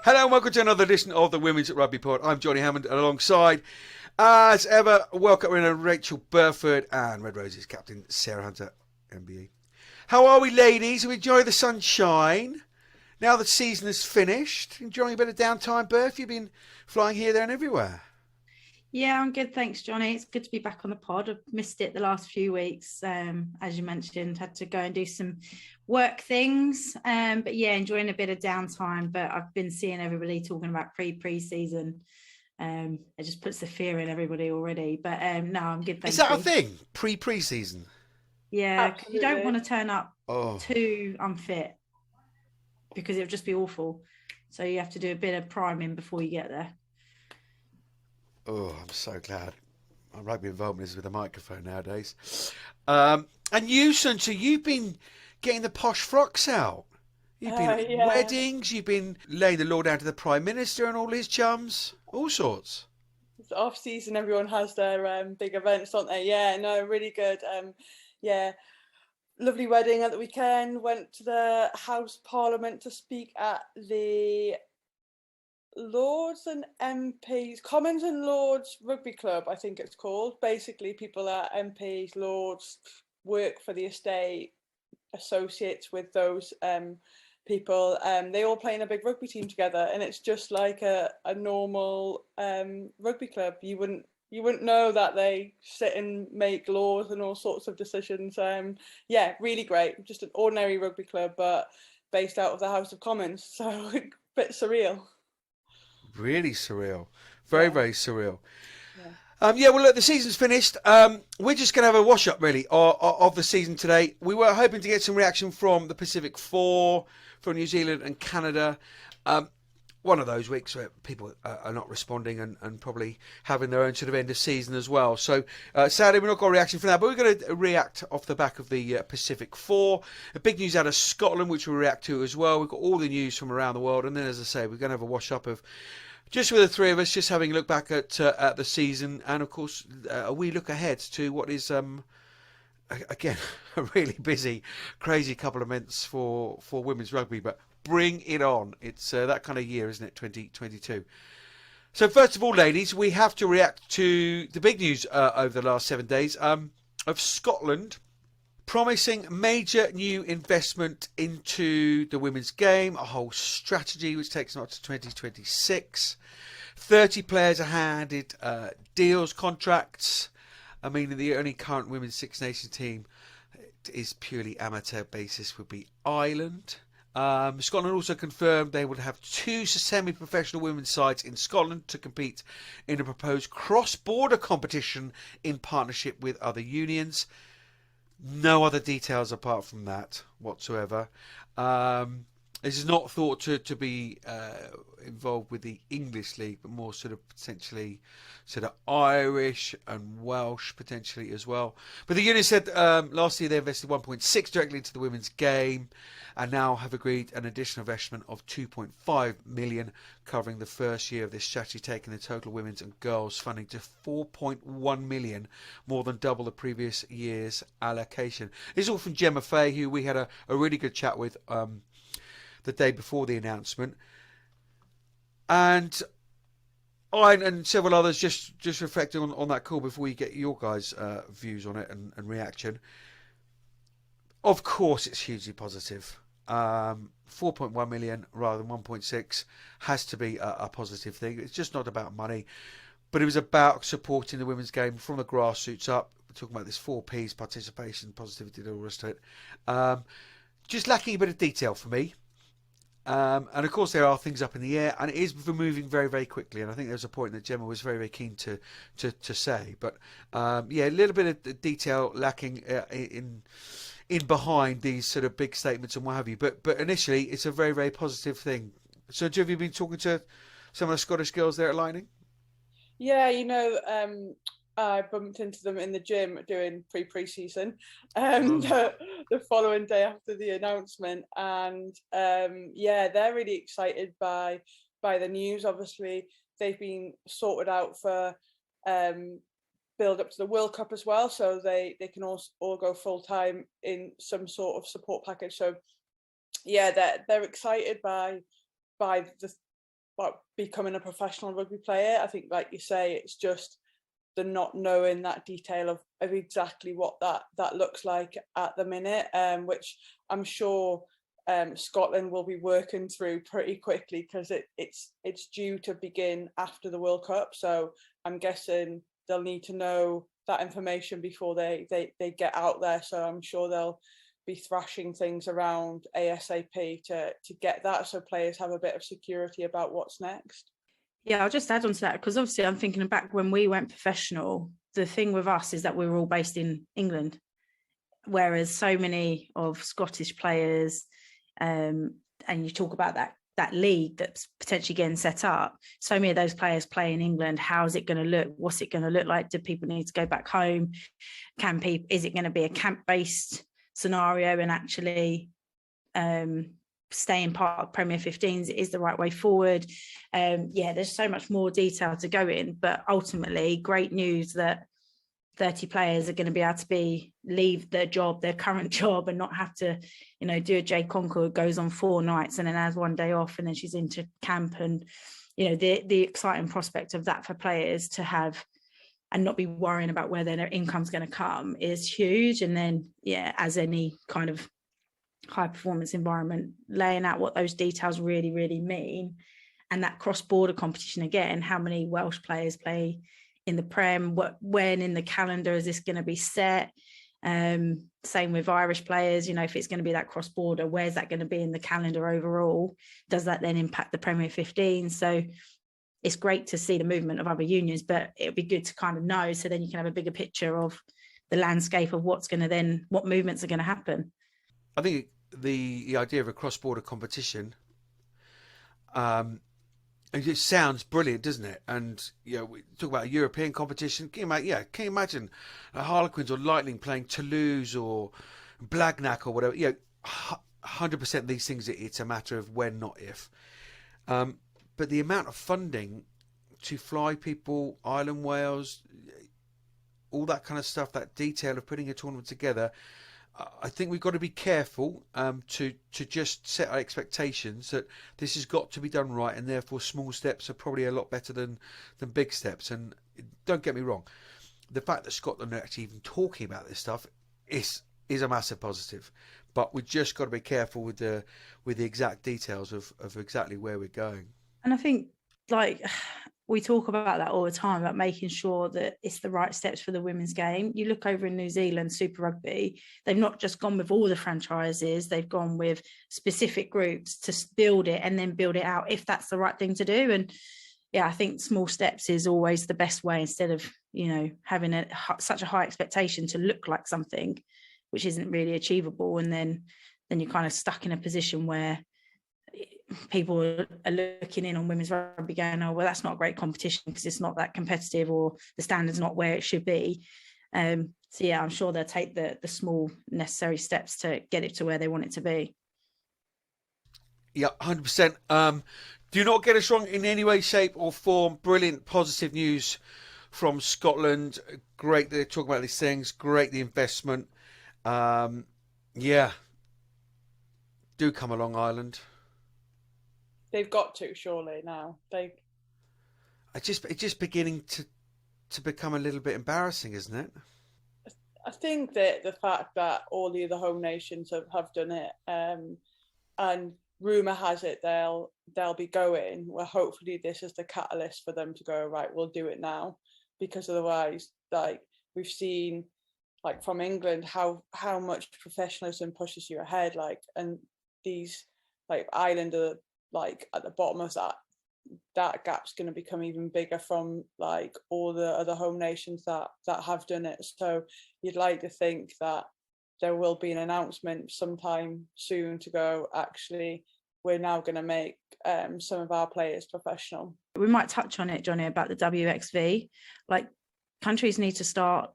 Hello and welcome to another edition of the Women's Rugby Pod. I'm Johnnie Hammond, and alongside, as ever, welcome in Rachael Burford and Red Roses captain Sarah Hunter, MBE. How are we, ladies? We enjoy the sunshine. Now the season is finished. Enjoying a bit of downtime, Burf? You've been flying here, there and everywhere. Yeah, I'm good. Thanks, Johnny. It's good to be back on the pod. I've missed it the last few weeks. As you mentioned, had to go and do some work things. But yeah, enjoying a bit of downtime. But I've been seeing everybody talking about pre-season. It just puts the fear in everybody already. But no, I'm good. Thank Is that you. a thing? Pre-season? Yeah, 'cause you don't want to turn up Oh, too unfit because it would just be awful. So you have to do a bit of priming before you get there. I'm so glad. My rugby involvement is with a microphone nowadays. And you, Suncha, you've been getting the posh frocks out. You've been at Yeah. weddings, you've been laying the law down to the Prime Minister and all his chums, all sorts. It's off season, everyone has their big events, don't they? Yeah, no, really good. Yeah, lovely wedding at the weekend. Went to the House Parliament to speak at the Lords and MPs, Commons and Lords Rugby Club, I think it's called. Basically, people at MPs, Lords, work for the estate, associates with those people. They all play in a big rugby team together, and it's just like a normal rugby club. You wouldn't know that they sit and make laws and all sorts of decisions. Yeah, really great. Just an ordinary rugby club, but based out of the House of Commons, so a bit surreal. Really surreal. Very, Yeah. very surreal. Yeah. Well, look, the season's finished. We're just going to have a wash-up, really, of the season today. We were hoping to get some reaction from the Pacific Four, from New Zealand and Canada. One of those weeks where people are not responding and probably having their own sort of end of season as well. So sadly, we're not got a reaction from that, but we're going to react off the back of the Pacific Four. The big news out of Scotland, which we'll react to as well. We've got all the news from around the world, and then, as I say, we're going to have a wash-up of just with the three of us, just having a look back at the season, and of course, a wee look ahead to what is again a really busy, crazy couple of months for women's rugby. But bring it on! It's that kind of year, isn't it? 2022. So first of all, ladies, we have to react to the big news over the last 7 days of Scotland promising major new investment into the women's game, a whole strategy which takes them up to 2026. 30 players are handed deals, contracts. I mean, the only current women's Six Nations team is purely amateur basis would be Ireland. Scotland also confirmed they would have 2 semi-professional women's sides in Scotland to compete in a proposed cross-border competition in partnership with other unions. No other details apart from that whatsoever. This is not thought to be involved with the English League, but more sort of potentially sort of Irish and Welsh potentially as well. But the union said last year they invested 1.6 directly into the women's game, and now have agreed an additional investment of 2.5 million covering the first year of this strategy, taking the total women's and girls funding to 4.1 million, more than double the previous year's allocation. This is all from Gemma Fay, who we had a really good chat with the day before the announcement, and I and several others just reflecting on that call before you get your guys' views on it and reaction. Of course, it's hugely positive. 4.1 million rather than 1.6 has to be a positive thing. It's just not about money, but it was about supporting the women's game from the grassroots up. We're talking about this 4 Ps: participation, positivity, all the rest of it. Just lacking a bit of detail for me. And of course there are things up in the air, and it is moving very, very quickly, and I think there's a point that Gemma was very, very keen to say, but yeah, a little bit of detail lacking in behind these sort of big statements and what have you, but initially it's a very, very positive thing. So have you been talking to some of the Scottish girls there at Lining? Yeah, I bumped into them in the gym doing pre-season the following day after the announcement, and yeah, they're really excited by the news. Obviously, they've been sorted out for build up to the World Cup as well, so they can all go full time in some sort of support package. So yeah, they're excited by the becoming a professional rugby player. I think, like you say, it's just the not knowing that detail of exactly what that looks like at the minute, which I'm sure Scotland will be working through pretty quickly, because it's due to begin after the World Cup. So I'm guessing they'll need to know that information before they get out there. So I'm sure they'll be thrashing things around ASAP to get that, so players have a bit of security about what's next. Yeah, I'll just add on to that, because obviously I'm thinking back when we went professional, the thing with us is that we were all based in England, whereas so many of Scottish players, and you talk about that league that's potentially getting set up, so many of those players play in England. How's it going to look? What's it going to look like? Do people need to go back home? Is it going to be a camp-based scenario, and actually staying part of Premier 15s is the right way forward? There's so much more detail to go in, but ultimately great news that 30 players are going to be able to leave their current job, and not have to, do a Jay Concord, goes on 4 nights and then has 1 day off, and then she's into camp. And, the exciting prospect of that for players to have and not be worrying about where their income's going to come is huge. And then, as any kind of high performance environment, laying out what those details really, really mean. And that cross-border competition, again, how many Welsh players play in the Prem, when in the calendar is this going to be set? Same with Irish players, if it's going to be that cross-border, where's that going to be in the calendar overall? Does that then impact the Premier 15? So it's great to see the movement of other unions, but it would be good to kind of know, so then you can have a bigger picture of the landscape of what movements are going to happen. I think the idea of a cross-border competition, it sounds brilliant, doesn't it? And we talk about a European competition. Can you imagine a Harlequins or Lightning playing Toulouse or Blagnac or whatever? 100% these things, it's a matter of when, not if. But the amount of funding to fly people, Ireland, Wales, all that kind of stuff, that detail of putting a tournament together, I think we've got to be careful to just set our expectations that this has got to be done right, and therefore small steps are probably a lot better than big steps. And don't get me wrong, the fact that Scotland are actually even talking about this stuff is a massive positive. But we've just got to be careful with the exact details of exactly where we're going. And I think, we talk about that all the time, about making sure that it's the right steps for the women's game. You look over in New Zealand, Super Rugby, they've not just gone with all the franchises, they've gone with specific groups to build it and then build it out if that's the right thing to do. And I think small steps is always the best way, instead of, having such a high expectation to look like something which isn't really achievable. And then you're kind of stuck in a position where people are looking in on women's rugby going, oh, well, that's not a great competition because it's not that competitive, or the standard's not where it should be. I'm sure they'll take the small necessary steps to get it to where they want it to be. Yeah, 100%. Do not get us wrong in any way, shape or form. Brilliant, positive news from Scotland. Great that they're talking about these things. Great, the investment. Do come along, Ireland. They've got to, surely, now. It's just beginning to become a little bit embarrassing, isn't it? I think that the fact that all the other home nations have done it, and rumour has it they'll be going, well, hopefully this is the catalyst for them to go, right, we'll do it now. Because otherwise, we've seen, from England, how much professionalism pushes you ahead, and these, Ireland are at the bottom of that gap's going to become even bigger from all the other home nations that have done it. So you'd like to think that there will be an announcement sometime soon to go, actually, we're now going to make some of our players professional. We might touch on it, Johnnie, about the WXV. Countries need to start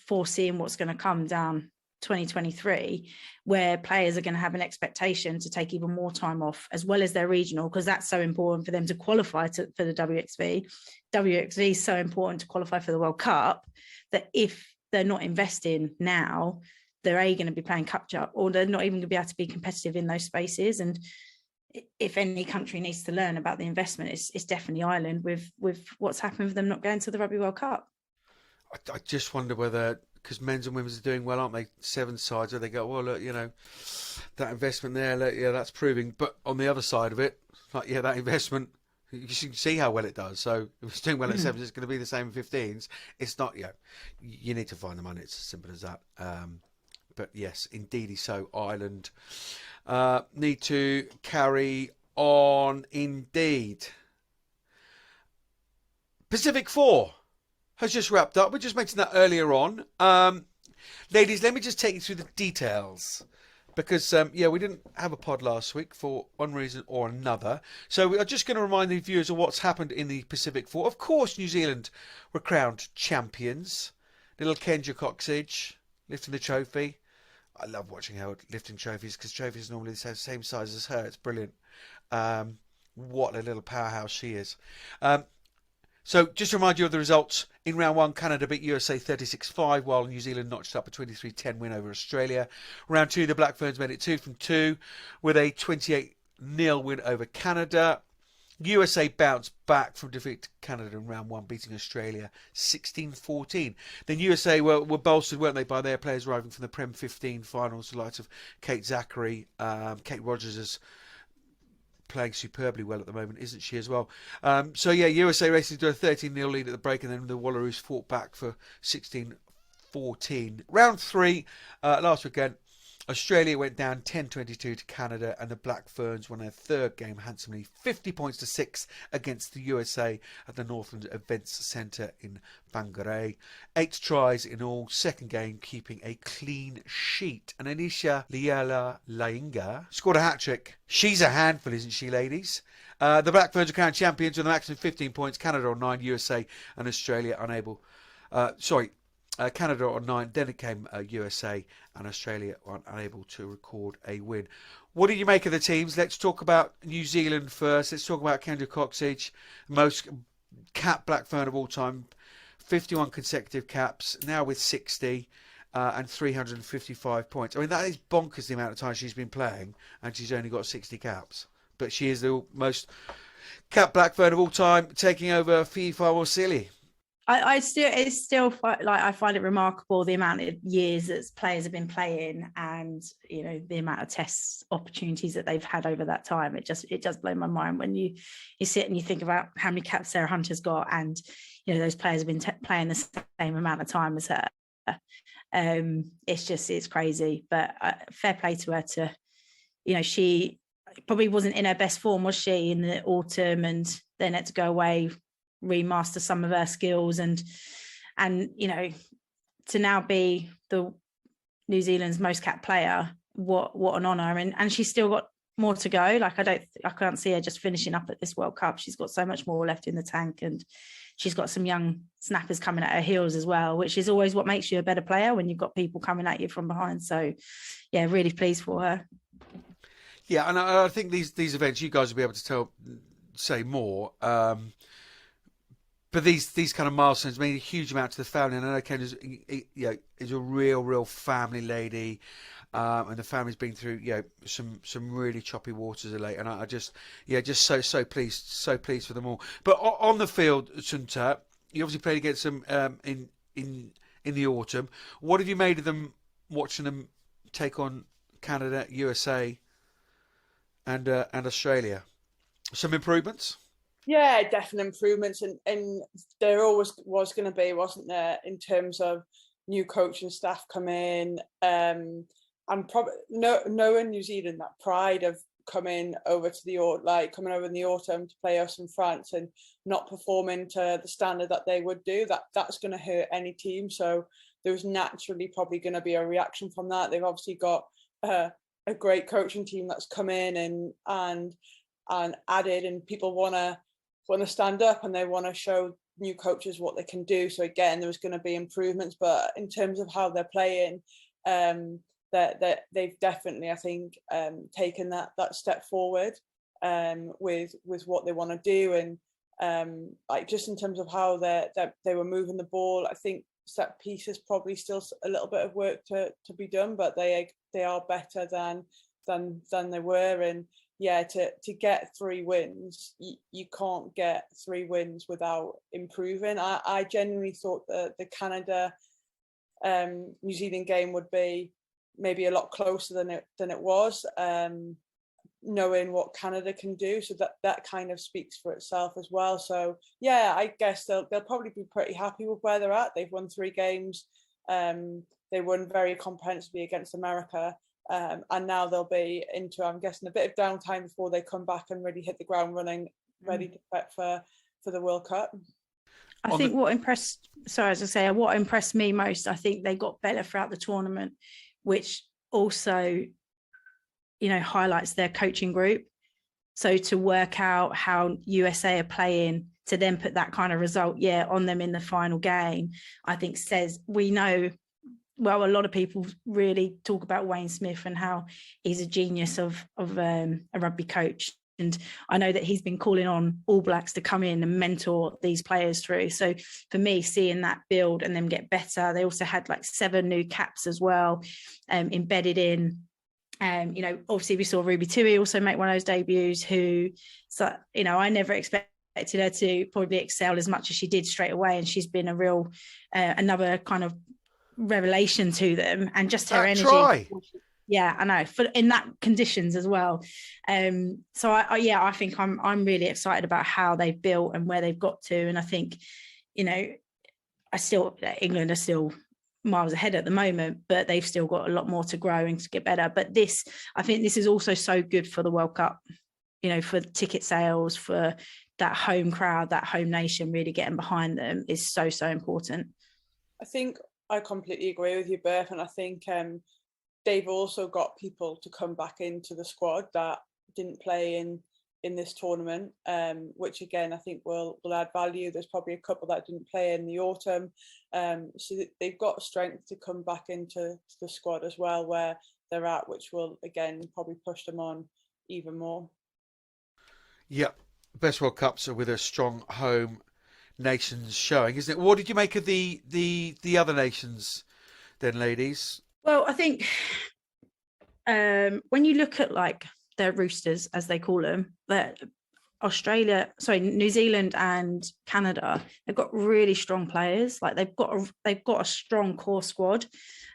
foreseeing what's going to come down 2023, where players are going to have an expectation to take even more time off, as well as their regional, because that's so important for them to qualify for the WXV. WXV is so important to qualify for the World Cup, that if they're not investing now, they're going to be playing catch up, or they're not even going to be able to be competitive in those spaces. And if any country needs to learn about the investment, it's definitely Ireland with what's happened with them not going to the Rugby World Cup. I just wonder whether, because men's and women's are doing well, aren't they? 7 sides where they go, well, look, that investment there, look, yeah, that's proving. But on the other side of it, like, yeah, that investment, you can see how well it does. So if it's doing well at 7s, it's going to be the same in 15s. It's not, you need to find the money. It's as simple as that. But yes, indeedy so. Ireland need to carry on indeed. Pacific 4 has just wrapped up. We just mentioned that earlier on. Ladies, let me just take you through the details. Because, we didn't have a pod last week for one reason or another. So we are just going to remind the viewers of what's happened in the Pacific 4. Of course, New Zealand were crowned champions. Little Kenja Coxage lifting the trophy. I love watching her lifting trophies because trophies are normally the same size as her. It's brilliant. What a little powerhouse she is. So just to remind you of the results. In round 1, Canada beat USA 36-5, while New Zealand notched up a 23-10 win over Australia. Round 2, the Black Ferns made it 2 from 2 with a 28-0 win over Canada. USA bounced back from defeat to Canada in round 1, beating Australia 16-14. Then USA were bolstered, weren't they, by their players arriving from the Prem 15 finals, the likes of Kate Zachary. Kate Rogers is playing superbly well at the moment, isn't she, as well? USA racing to a 13-0 lead at the break, and then the Wallaroos fought back for 16-14. Round 3, last weekend, Australia went down 10-22 to Canada, and the Black Ferns won their third game handsomely, 50 points to 6 against the USA at the Northland Events Centre in Whangarei. 8 tries in all, second game keeping a clean sheet. And Alicia Lainga scored a hat-trick. She's a handful, isn't she, ladies? The Black Ferns are crowned champions with a maximum 15 points. Canada on 9, USA and Australia unable. Canada on 9, then it came USA and Australia were unable to record a win. What do you make of the teams? Let's talk about New Zealand first. Let's talk about Kendra Coxage, most capped Black Fern of all time, 51 consecutive caps, now with 60 and 355 points. I mean, that is bonkers the amount of time she's been playing, and she's only got 60 caps. But she is the most capped Black Fern of all time, taking over Fifa Wasili. I find it remarkable the amount of years that players have been playing, and the amount of test opportunities that they've had over that time. It does blow my mind when you sit and you think about how many caps Sarah Hunter's got, and those players have been playing the same amount of time as her. It's crazy, but fair play to her. She probably wasn't in her best form, was she, in the autumn, and then had to go away, remaster some of her skills, and to now be the New Zealand's most capped player, what an honour. And she's still got more to go. Like, I can't see her just finishing up at this World Cup. She's got so much more left in the tank, and she's got some young snappers coming at her heels as well, which is always what makes you a better player, when you've got people coming at you from behind. So yeah, really pleased for her. Yeah, and I think these events, you guys will be able to say more. But these kind of milestones mean a huge amount to the family. And I know Ken is a real family lady, and the family's been through some really choppy waters of late. And I just so pleased for them all. But on the field, Sunta, you obviously played against them in the autumn. What have you made of them, watching them take on Canada, USA, and Australia? Some improvements. Yeah, definite improvements, and there always was going to be, wasn't there, in terms of new coaching staff come in, and probably knowing New Zealand, that pride of coming over in the autumn to play us in France and not performing to the standard that they would do, that's going to hurt any team. So there was naturally probably going to be a reaction from that. They've obviously got a great coaching team that's come in and added, and people want to stand up and they want to show new coaches what they can do. So again, there was going to be improvements, but in terms of how they're playing, that they've definitely, I think, taken that step forward with what they want to do, and like just in terms of how they were moving the ball. I think set pieces probably still a little bit of work to be done, but they are better than they were, and yeah, to get 3 wins, you can't get 3 wins without improving. I genuinely thought that the Canada New Zealand game would be maybe a lot closer than it was, knowing what Canada can do. So that kind of speaks for itself as well. So yeah, I guess they'll probably be pretty happy with where they're at. They've won 3 games. They won very comprehensively against America. And now they'll be into, I'm guessing, a bit of downtime before they come back and really hit the ground running, ready to prep for the World Cup. I think what impressed me most, I think they got better throughout the tournament, which also, highlights their coaching group. So to work out how USA are playing, to then put that kind of result, on them in the final game, I think says, we know, well, a lot of people really talk about Wayne Smith and how he's a genius of a rugby coach. And I know that he's been calling on All Blacks to come in and mentor these players through. So for me, seeing that build and them get better, they also had like 7 new caps as well, embedded in. Obviously we saw Ruby Tui also make one of those debuts who, I never expected her to probably excel as much as she did straight away. And she's been a real, another kind of revelation to them, and just her energy. Try. Yeah, I know, for in that conditions as well. So I think I'm really excited about how they've built and where they've got to. And I think, England are still miles ahead at the moment, but they've still got a lot more to grow and to get better. But I think this is also so good for the World Cup, for ticket sales, for that home crowd, that home nation really getting behind them is so, so important. I think I completely agree with you, Beth, and I think they've also got people to come back into the squad that didn't play in this tournament, which again I think will add value. There's probably a couple that didn't play in the autumn, so they've got strength to come back into the squad as well where they're at, which will again probably push them on even more. Yep, best World Cups are with a strong home nations showing, isn't it? What did you make of the other nations then, ladies? Well, I think when you look at like their roosters, as they call them, that New Zealand and Canada, they've got really strong players. Like they've got a strong core squad,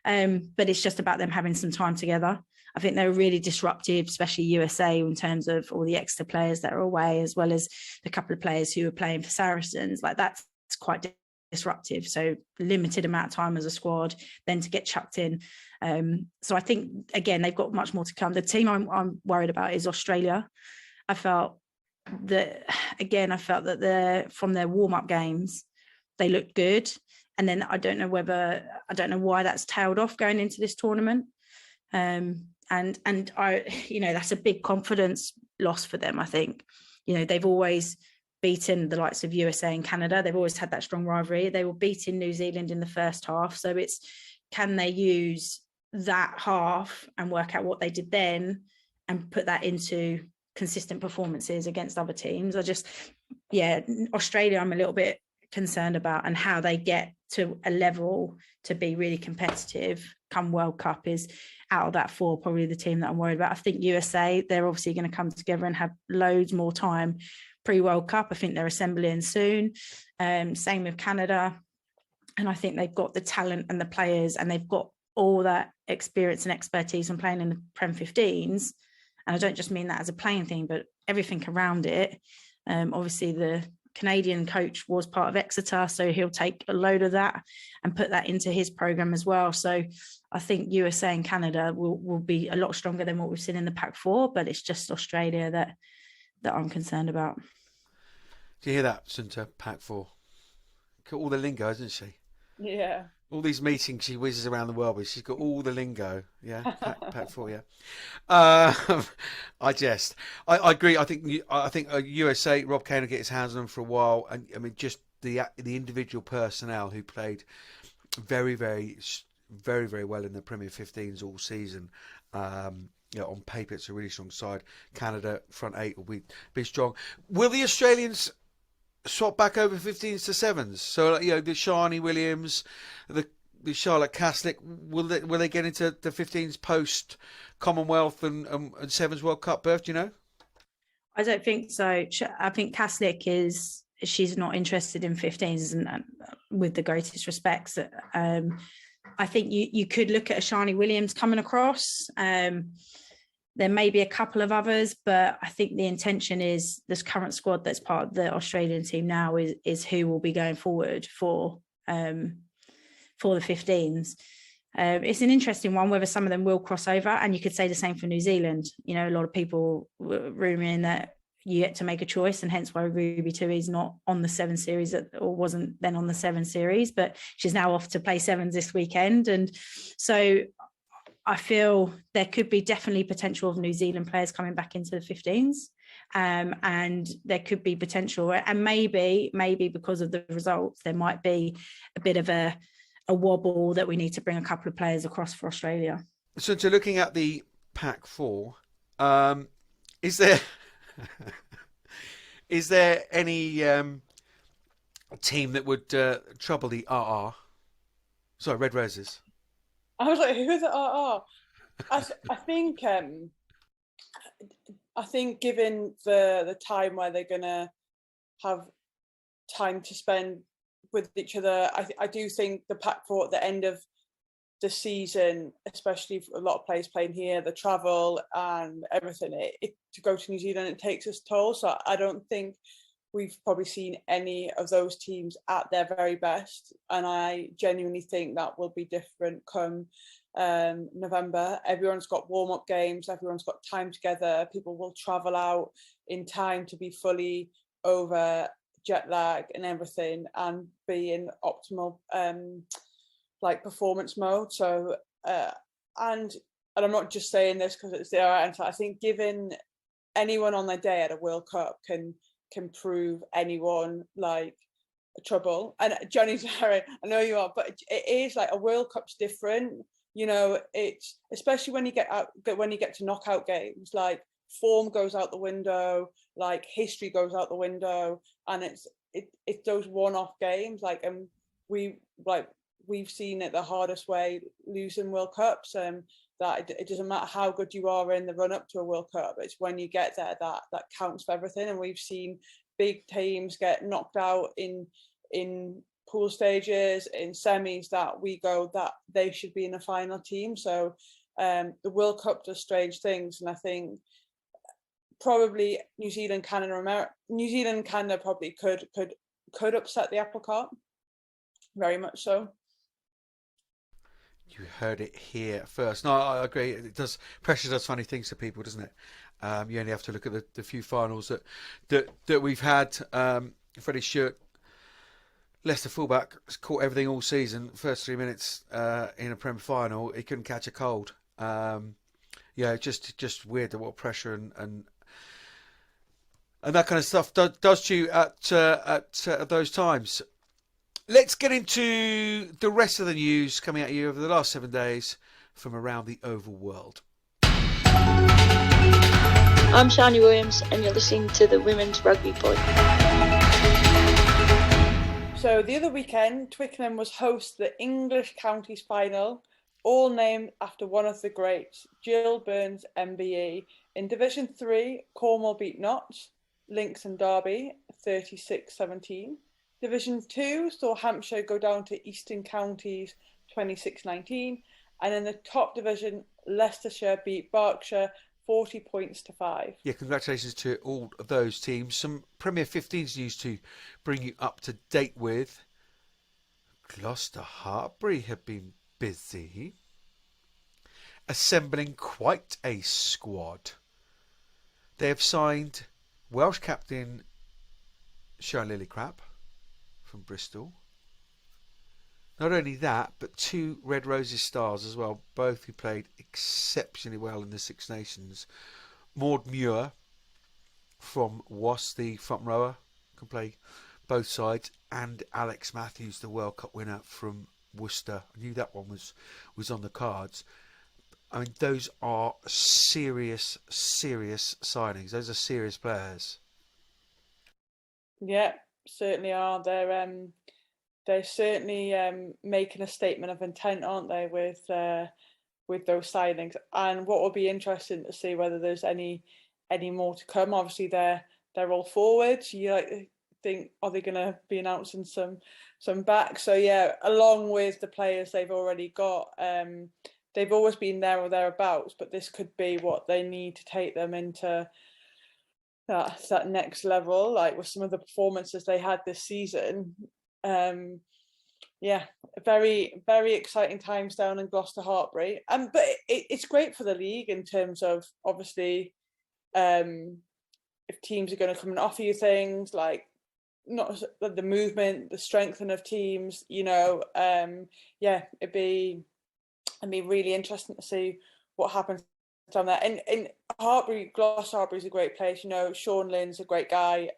but it's just about them having some time together. I think they're really disruptive, especially USA, in terms of all the extra players that are away, as well as the couple of players who are playing for Saracens. Like that's quite disruptive. So limited amount of time as a squad, then to get chucked in. So I think again they've got much more to come. The team I'm worried about is Australia. I felt that from their warm-up games they looked good, and then I don't know why that's tailed off going into this tournament. And I, that's a big confidence loss for them. I think, they've always beaten the likes of USA and Canada. They've always had that strong rivalry. They were beating New Zealand in the first half. So can they use that half and work out what they did then and put that into consistent performances against other teams? Australia I'm a little bit concerned about, and how they get to a level to be really competitive come World Cup is out of that 4 probably the team that I'm worried about. I think USA, they're obviously going to come together and have loads more time pre-World Cup. I think they're assembling soon. Same with Canada, and I think they've got the talent and the players, and they've got all that experience and expertise from playing in the Prem 15s. And I don't just mean that as a playing thing, but everything around it. Obviously the Canadian coach was part of Exeter, so he'll take a load of that and put that into his program as well. So I think USA and Canada will be a lot stronger than what we've seen in the Pac 4, but it's just Australia that I'm concerned about. Do you hear that, Sunta? Pac 4. Got all the lingo, hasn't she? Yeah. All these meetings she whizzes around the world with, she's got all the lingo. Yeah, Pac 4. Yeah. I agree. I think USA, Rob Kane will get his hands on them for a while, and I mean just the individual personnel who played very, very, very, very well in the Premier 15s all season. On paper, it's a really strong side. Canada front 8 will be strong. Will the Australians swap back over 15s to 7s? So the Shani Williams, the Charlotte Kaslik, will they get into the 15s post Commonwealth and 7s World Cup berth? Do you know? I don't think so. I think Kaslik she's not interested in 15s, and with the greatest respects. I think you could look at a Shani Williams coming across. There may be a couple of others, but I think the intention is this current squad that's part of the Australian team now is who will be going forward for the 15s. It's an interesting one whether some of them will cross over, and you could say the same for New Zealand. You know, a lot of people were rumouring that you get to make a choice, and hence why Ruby Tui is not on the 7 series, or wasn't then on the 7 series, but she's now off to play 7s this weekend. And so I feel there could be definitely potential of New Zealand players coming back into the 15s. And there could be potential, and maybe because of the results, there might be a bit of a wobble that we need to bring a couple of players across for Australia. So looking at the pack 4, is there any team that would trouble the RR? Sorry, Red Roses. I was like, who are the RR? I think given the time where they're gonna have time to spend with each other, I do think the pack 4 at the end of the season, especially for a lot of players playing here, the travel and everything, to go to New Zealand, it takes its toll. So I don't think we've probably seen any of those teams at their very best, and I genuinely think that will be different come November. Everyone's got warm-up games, everyone's got time together, people will travel out in time to be fully over jet lag and everything, and be in optimal performance mode. So and I'm not just saying this because it's the RR. I think giving anyone on their day at a World Cup can prove anyone like trouble. And Johnny, sorry, I know you are, but it is like a World Cup's different. You know, it's especially when you get to knockout games, like form goes out the window, like history goes out the window, and it's those one-off games. Like, and we've seen it the hardest way losing World Cups. That it doesn't matter how good you are in the run up to a World Cup, it's when you get there that counts for everything. And we've seen big teams get knocked out in pool stages, in semis, that we go that they should be in a final team. So the World Cup does strange things, and I think probably New Zealand, Canada probably could upset the apple cart, very much so. You heard it here first. No, I agree. It does. Pressure does funny things to people, doesn't it? You only have to look at the few finals that we've had. Freddie Stewart, Leicester fullback, has caught everything all season. First 3 minutes in a Prem final, he couldn't catch a cold. Just weird what pressure and that kind of stuff does to you at those times. Let's get into the rest of the news coming at you over the last 7 days from around the oval world. I'm Shani Williams, and you're listening to the Women's Rugby Pod. So the other weekend, Twickenham was host to the English Counties final, all named after one of the greats, Jill Burns MBE. In Division 3, Cornwall beat Notts, Lincs and Derby 36-17. Division 2 saw Hampshire go down to Eastern Counties 26-19. And in the top division, Leicestershire beat Berkshire 40 points to 5. Yeah, congratulations to all of those teams. Some Premier 15s news to bring you up to date with. Gloucester Hartbury have been busy assembling quite a squad. They have signed Welsh captain Sharon Lillycrap from Bristol. Not only that, but 2 Red Roses stars as well, both who played exceptionally well in the Six Nations. Maud Muir from Was, the front rower, can play both sides, and Alex Matthews, the World Cup winner from Worcester. I knew that one was on the cards. I mean, those are serious signings. Those are serious players. Yeah, certainly are. They're certainly making a statement of intent, aren't they, with those signings? And what will be interesting to see whether there's any any more to come. Obviously, they're all forwards. You think, are they going to be announcing some back? So yeah, along with the players they've already got, they've always been there or thereabouts, but this could be what they need to take them into that next level. Like with some of the performances they had this season, yeah, very, very exciting times down in Gloucester Hartpury. But it's great for the league in terms of, obviously, if teams are going to come and offer you things like not the movement, the strengthening of teams, yeah, it'd be really interesting to see what happens down there. And Hartpury, Gloucester Hartpury is a great place. Sean Lynn's a great guy.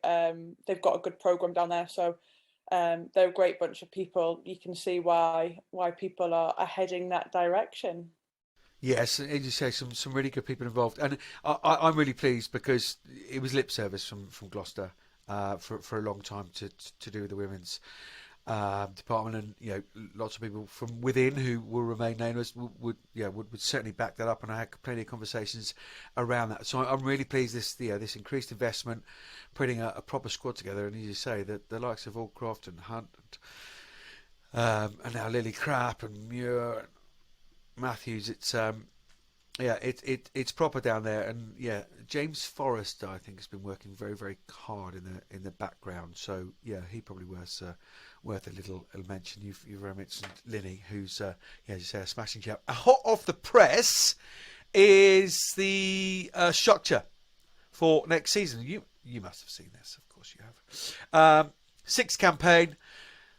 They've got a good program down there, so they're a great bunch of people. You can see why people are heading that direction. Yes, as you say, some really good people involved, and I'm really pleased because it was lip service from Gloucester for a long time to do with the women's department, and lots of people from within who will remain nameless would certainly back that up, and I had plenty of conversations around that. So I'm really pleased this increased investment, putting a proper squad together, and as you say, the likes of Allcroft and Hunt and now Lily Crapp and Muir and Matthews, it's proper down there, and James Forrester I think has been working very, very hard in the background. So yeah, he probably worth a little mention. You've mentioned Linny, who's as you say, a smashing chap. Hot off the press is the structure for next season. You must have seen this, of course you have. Sixth campaign.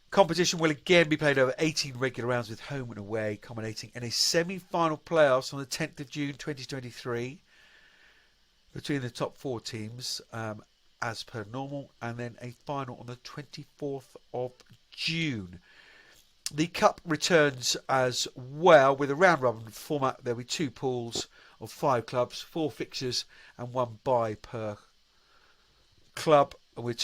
Competition will again be played over 18 regular rounds with home and away, culminating in a semi-final playoffs on the 10th of June 2023 between the top 4 teams as per normal, and then a final on the 24th of June. The Cup returns as well with a round-robin format. There'll be 2 pools of 5 clubs, 4 fixtures and 1 bye per club, with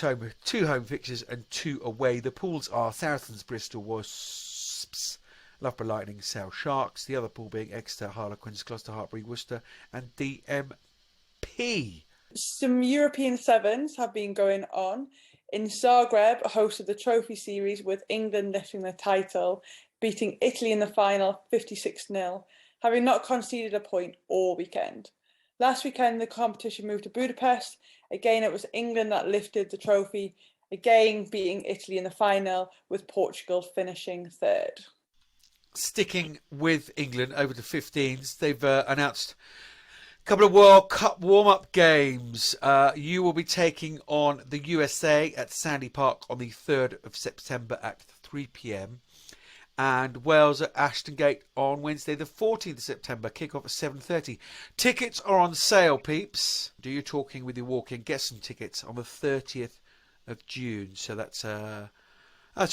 2 home fixtures and 2 away. The pools are Saracens, Bristol Wasps, Loughborough Lightning, Sale Sharks. The other pool being Exeter, Harlequins, Gloucester Hartpury, Worcester and DMP. Some European sevens have been going on. In Zagreb hosted the trophy series with England lifting the title, beating Italy in the final 56-0, having not conceded a point all weekend. Last weekend, the competition moved to Budapest. Again, it was England that lifted the trophy, again beating Italy in the final, with Portugal finishing 3rd. Sticking with England over to 15s, they've announced a couple of World Cup warm-up games. You will be taking on the USA at Sandy Park on the 3rd of September at 3 p.m. and Wales at Ashton Gate on Wednesday the 14th of September, kick-off at 7:30. Tickets are on sale, peeps. Do your talking with your walking. Get some tickets on the 30th of June. So that's a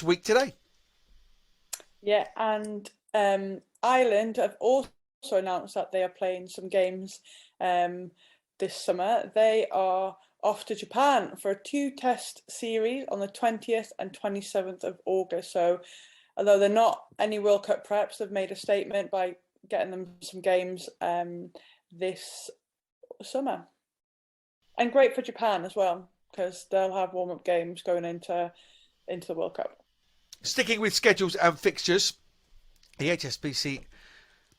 week today. Yeah, and Ireland have also announced that they are playing some games this summer. They are off to Japan for a 2-test series on the 20th and 27th of August. So although they're not any World Cup preps, they've made a statement by getting them some games this summer. And great for Japan as well, because they'll have warm-up games going into the World Cup. Sticking with schedules and fixtures, the HSBC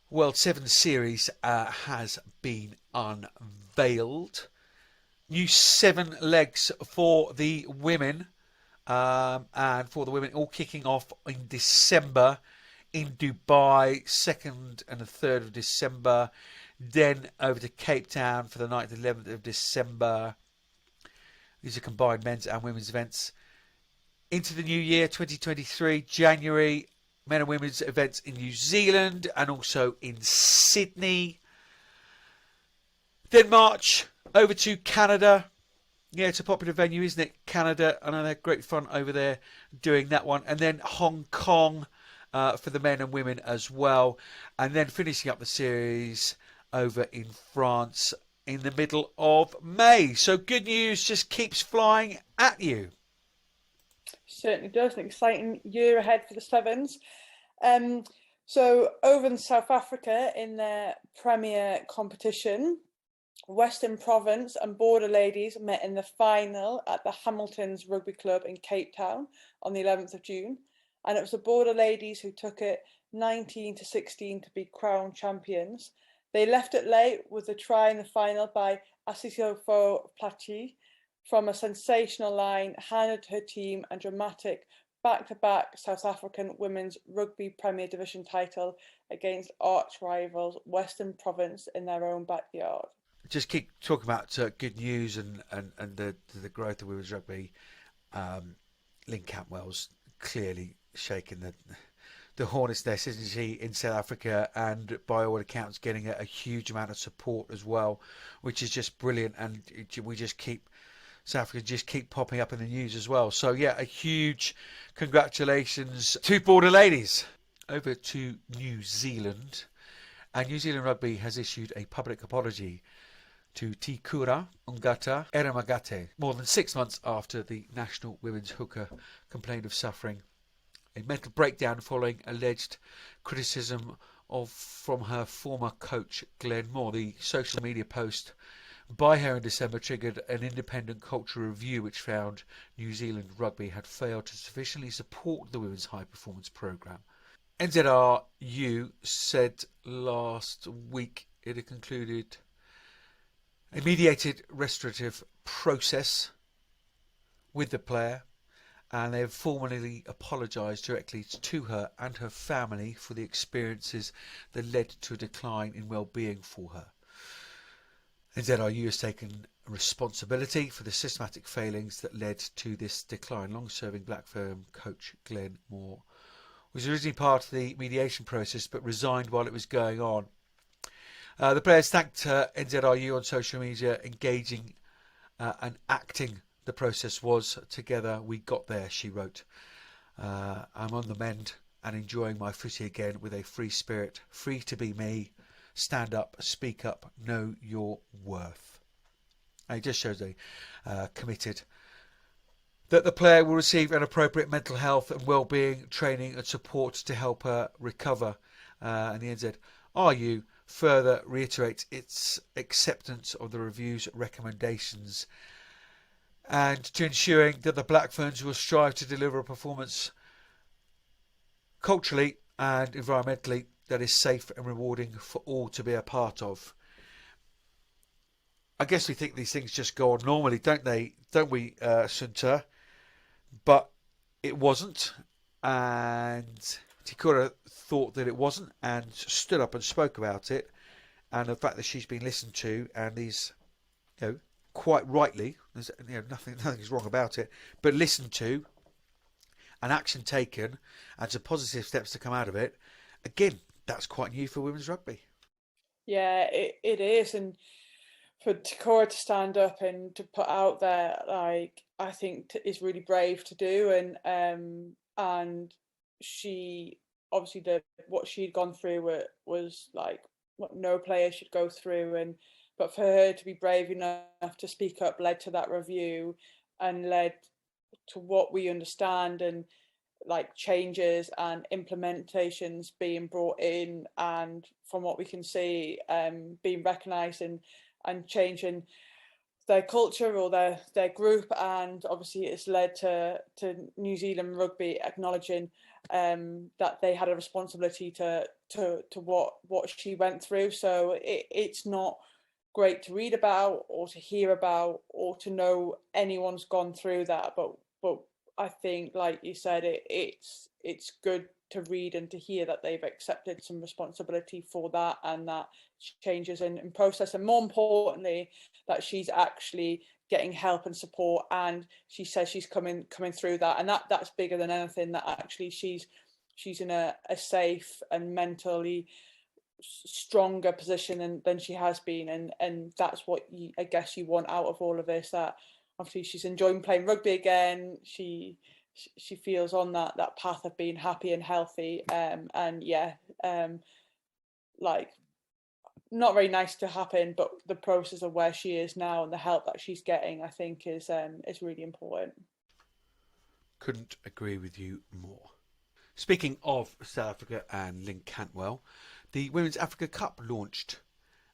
World Sevens Series has been unveiled. New 7 legs for the women. And for the women, all kicking off in December in Dubai, 2nd and the 3rd of December. Then over to Cape Town for the 9th and 11th of December. These are combined men's and women's events. Into the new year, 2023, January, men and women's events in New Zealand and also in Sydney. Then March, over to Canada. Yeah, it's a popular venue, isn't it? Canada. I know they had great fun over there doing that one. And then Hong Kong for the men and women as well. And then finishing up the series over in France in the middle of May. So good news just keeps flying at you. Certainly does. An exciting year ahead for the Sevens. So over in South Africa in their premier competition, Western Province and Border ladies met in the final at the Hamilton's Rugby Club in Cape Town on the 11th of June. And it was the Border ladies who took it 19-16 to be crowned champions. They left it late with a try in the final by Alicia Butchers from a sensational line, handed to her team and dramatic back-to-back South African Women's Rugby Premier Division title against arch rivals Western Province in their own backyard. Just keep talking about good news and the growth of women's rugby. Lynn Cantwell's clearly shaking the hornet's nest, isn't she, in South Africa, and by all accounts getting a huge amount of support as well, which is just brilliant. And we just keep South Africa just keep popping up in the news as well. So yeah, a huge congratulations to Border ladies. Over to New Zealand, and New Zealand Rugby has issued a public apology to Tikura Ungata Eramagate more than 6 months after the national women's hooker complained of suffering a mental breakdown following alleged criticism from her former coach Glenn Moore. The social media post by her in December triggered an independent cultural review which found New Zealand Rugby had failed to sufficiently support the women's high performance programme. NZRU said last week it had concluded a mediated restorative process with the player, and they have formally apologised directly to her and her family for the experiences that led to a decline in well-being for her. NZRU has taken responsibility for the systematic failings that led to this decline. Long-serving Black Firm coach Glenn Moore was originally part of the mediation process but resigned while it was going on. The players thanked NZRU on social media, engaging and acting. The process was together we got there, she wrote. I'm on the mend and enjoying my footy again with a free spirit, free to be me, stand up, speak up, know your worth. And it just shows they committed. That the player will receive an appropriate mental health and well-being training and support to help her recover. And the NZRU further reiterates its acceptance of the review's recommendations and to ensuring that the Black Ferns will strive to deliver a performance culturally and environmentally that is safe and rewarding for all to be a part of. I guess we think these things just go on normally, don't they? Don't we, Sunta? But it wasn't, and Tikura thought that it wasn't and stood up and spoke about it, and the fact that she's been listened to, and these, quite rightly, there's nothing's wrong about it, but listened to, and action taken, and some positive steps to come out of it. Again, that's quite new for women's rugby. Yeah, it is, and for Tikura to stand up and to put out there, like, I think is really brave to do, and she obviously what she'd gone through was like what no player should go through, but for her to be brave enough to speak up led to that review and led to what we understand and like changes and implementations being brought in, and from what we can see, being recognised and changing their culture or their group. And obviously it's led to New Zealand Rugby acknowledging that they had a responsibility to what she went through. So it's not great to read about or to hear about or to know anyone's gone through that, but I think, like you said, it's good to read and to hear that they've accepted some responsibility for that, and that changes in process, and more importantly that she's actually getting help and support, and she says she's coming through that, and that's bigger than anything, that actually she's in a safe and mentally stronger position than she has been, and that's what I guess you want out of all of this, that obviously she's enjoying playing rugby again, she feels on that path of being happy and healthy, like not very nice to happen, but the process of where she is now and the help that she's getting, I think is really important. Couldn't agree with you more. Speaking of South Africa and Lynn Cantwell, the Women's Africa Cup launched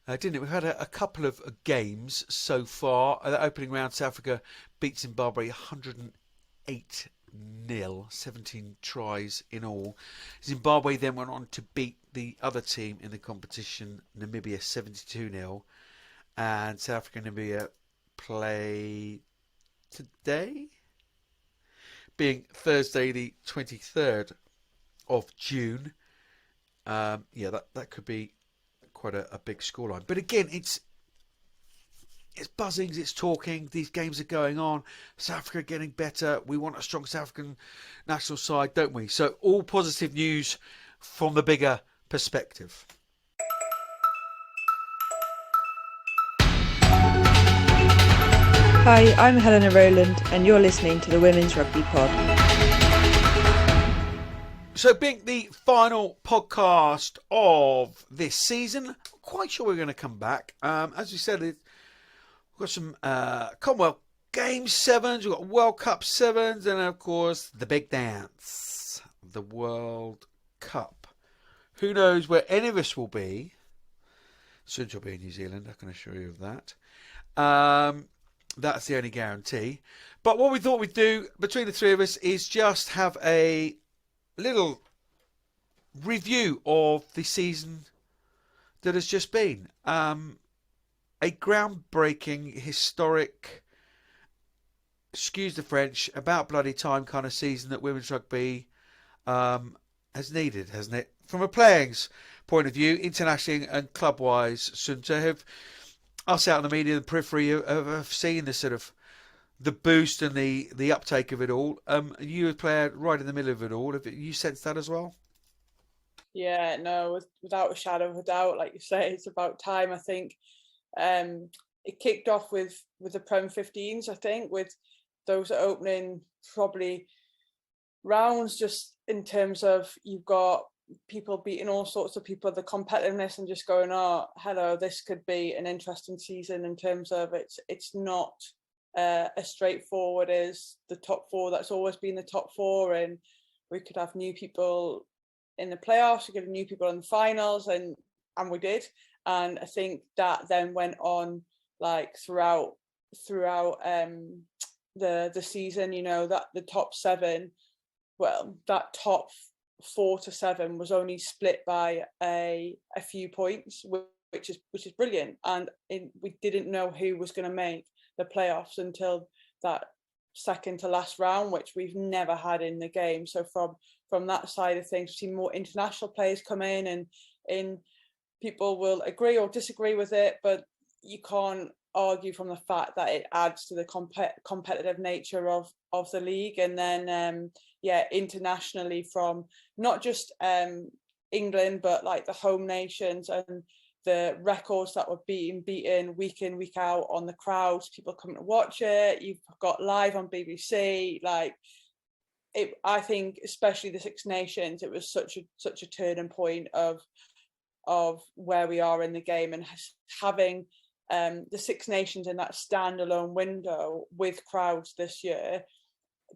didn't it? We've had a couple of games so far. The opening round, South Africa beat Zimbabwe 108-0, 17 tries in all. Zimbabwe then went on to beat the other team in the competition, Namibia, 72-0. And South Africa and Namibia play today, being Thursday the 23rd of June. That could be quite a big scoreline. But again, it's buzzings, it's talking. These games are going on. South Africa getting better. We want a strong South African national side, don't we? So all positive news from the bigger perspective. Hi, I'm Helena Rowland, and you're listening to the Women's Rugby Pod. So, being the final podcast of this season, I'm quite sure we're going to come back. As we said, we've got some Commonwealth Games 7s, we've got World Cup 7s, and of course, the big dance, the World Cup. Who knows where any of us will be? Soon she'll be in New Zealand, I can assure you of that. That's the only guarantee. But what we thought we'd do between the three of us is just have a little review of the season that has just been. A groundbreaking, historic, excuse the French, about bloody time kind of season that women's rugby has needed, hasn't it? From a playing's point of view, internationally and club-wise, Sunta, have us out in the media, the periphery, have seen the sort of the boost and the uptake of it all. You a player right in the middle of it all. Have you sensed that as well? Yeah, no, without a shadow of a doubt, like you say, it's about time. I think it kicked off with the Prem 15s, I think, with those opening probably rounds, just in terms of you've got people beating all sorts of people, the competitiveness, and just going, oh, hello, this could be an interesting season in terms of it's not as straightforward as the top four that's always been the top four, and we could have new people in the playoffs, we could have new people in the finals, and we did. And I think that then went on like throughout the season, you know, that the top seven, well, that top 4 to 7 was only split by a few points, which is brilliant. And we didn't know who was going to make the playoffs until that second to last round, which we've never had in the game. So from that side of things, we've seen more international players come in, and people will agree or disagree with it, but you can't argue from the fact that it adds to the competitive nature of the league. And then internationally, from not just England, but like the home nations, and the records that were beaten week in, week out on the crowds, people coming to watch it. You've got live on BBC, like it. I think especially the Six Nations, it was such a turning point of where we are in the game, and having the Six Nations in that standalone window with crowds this year,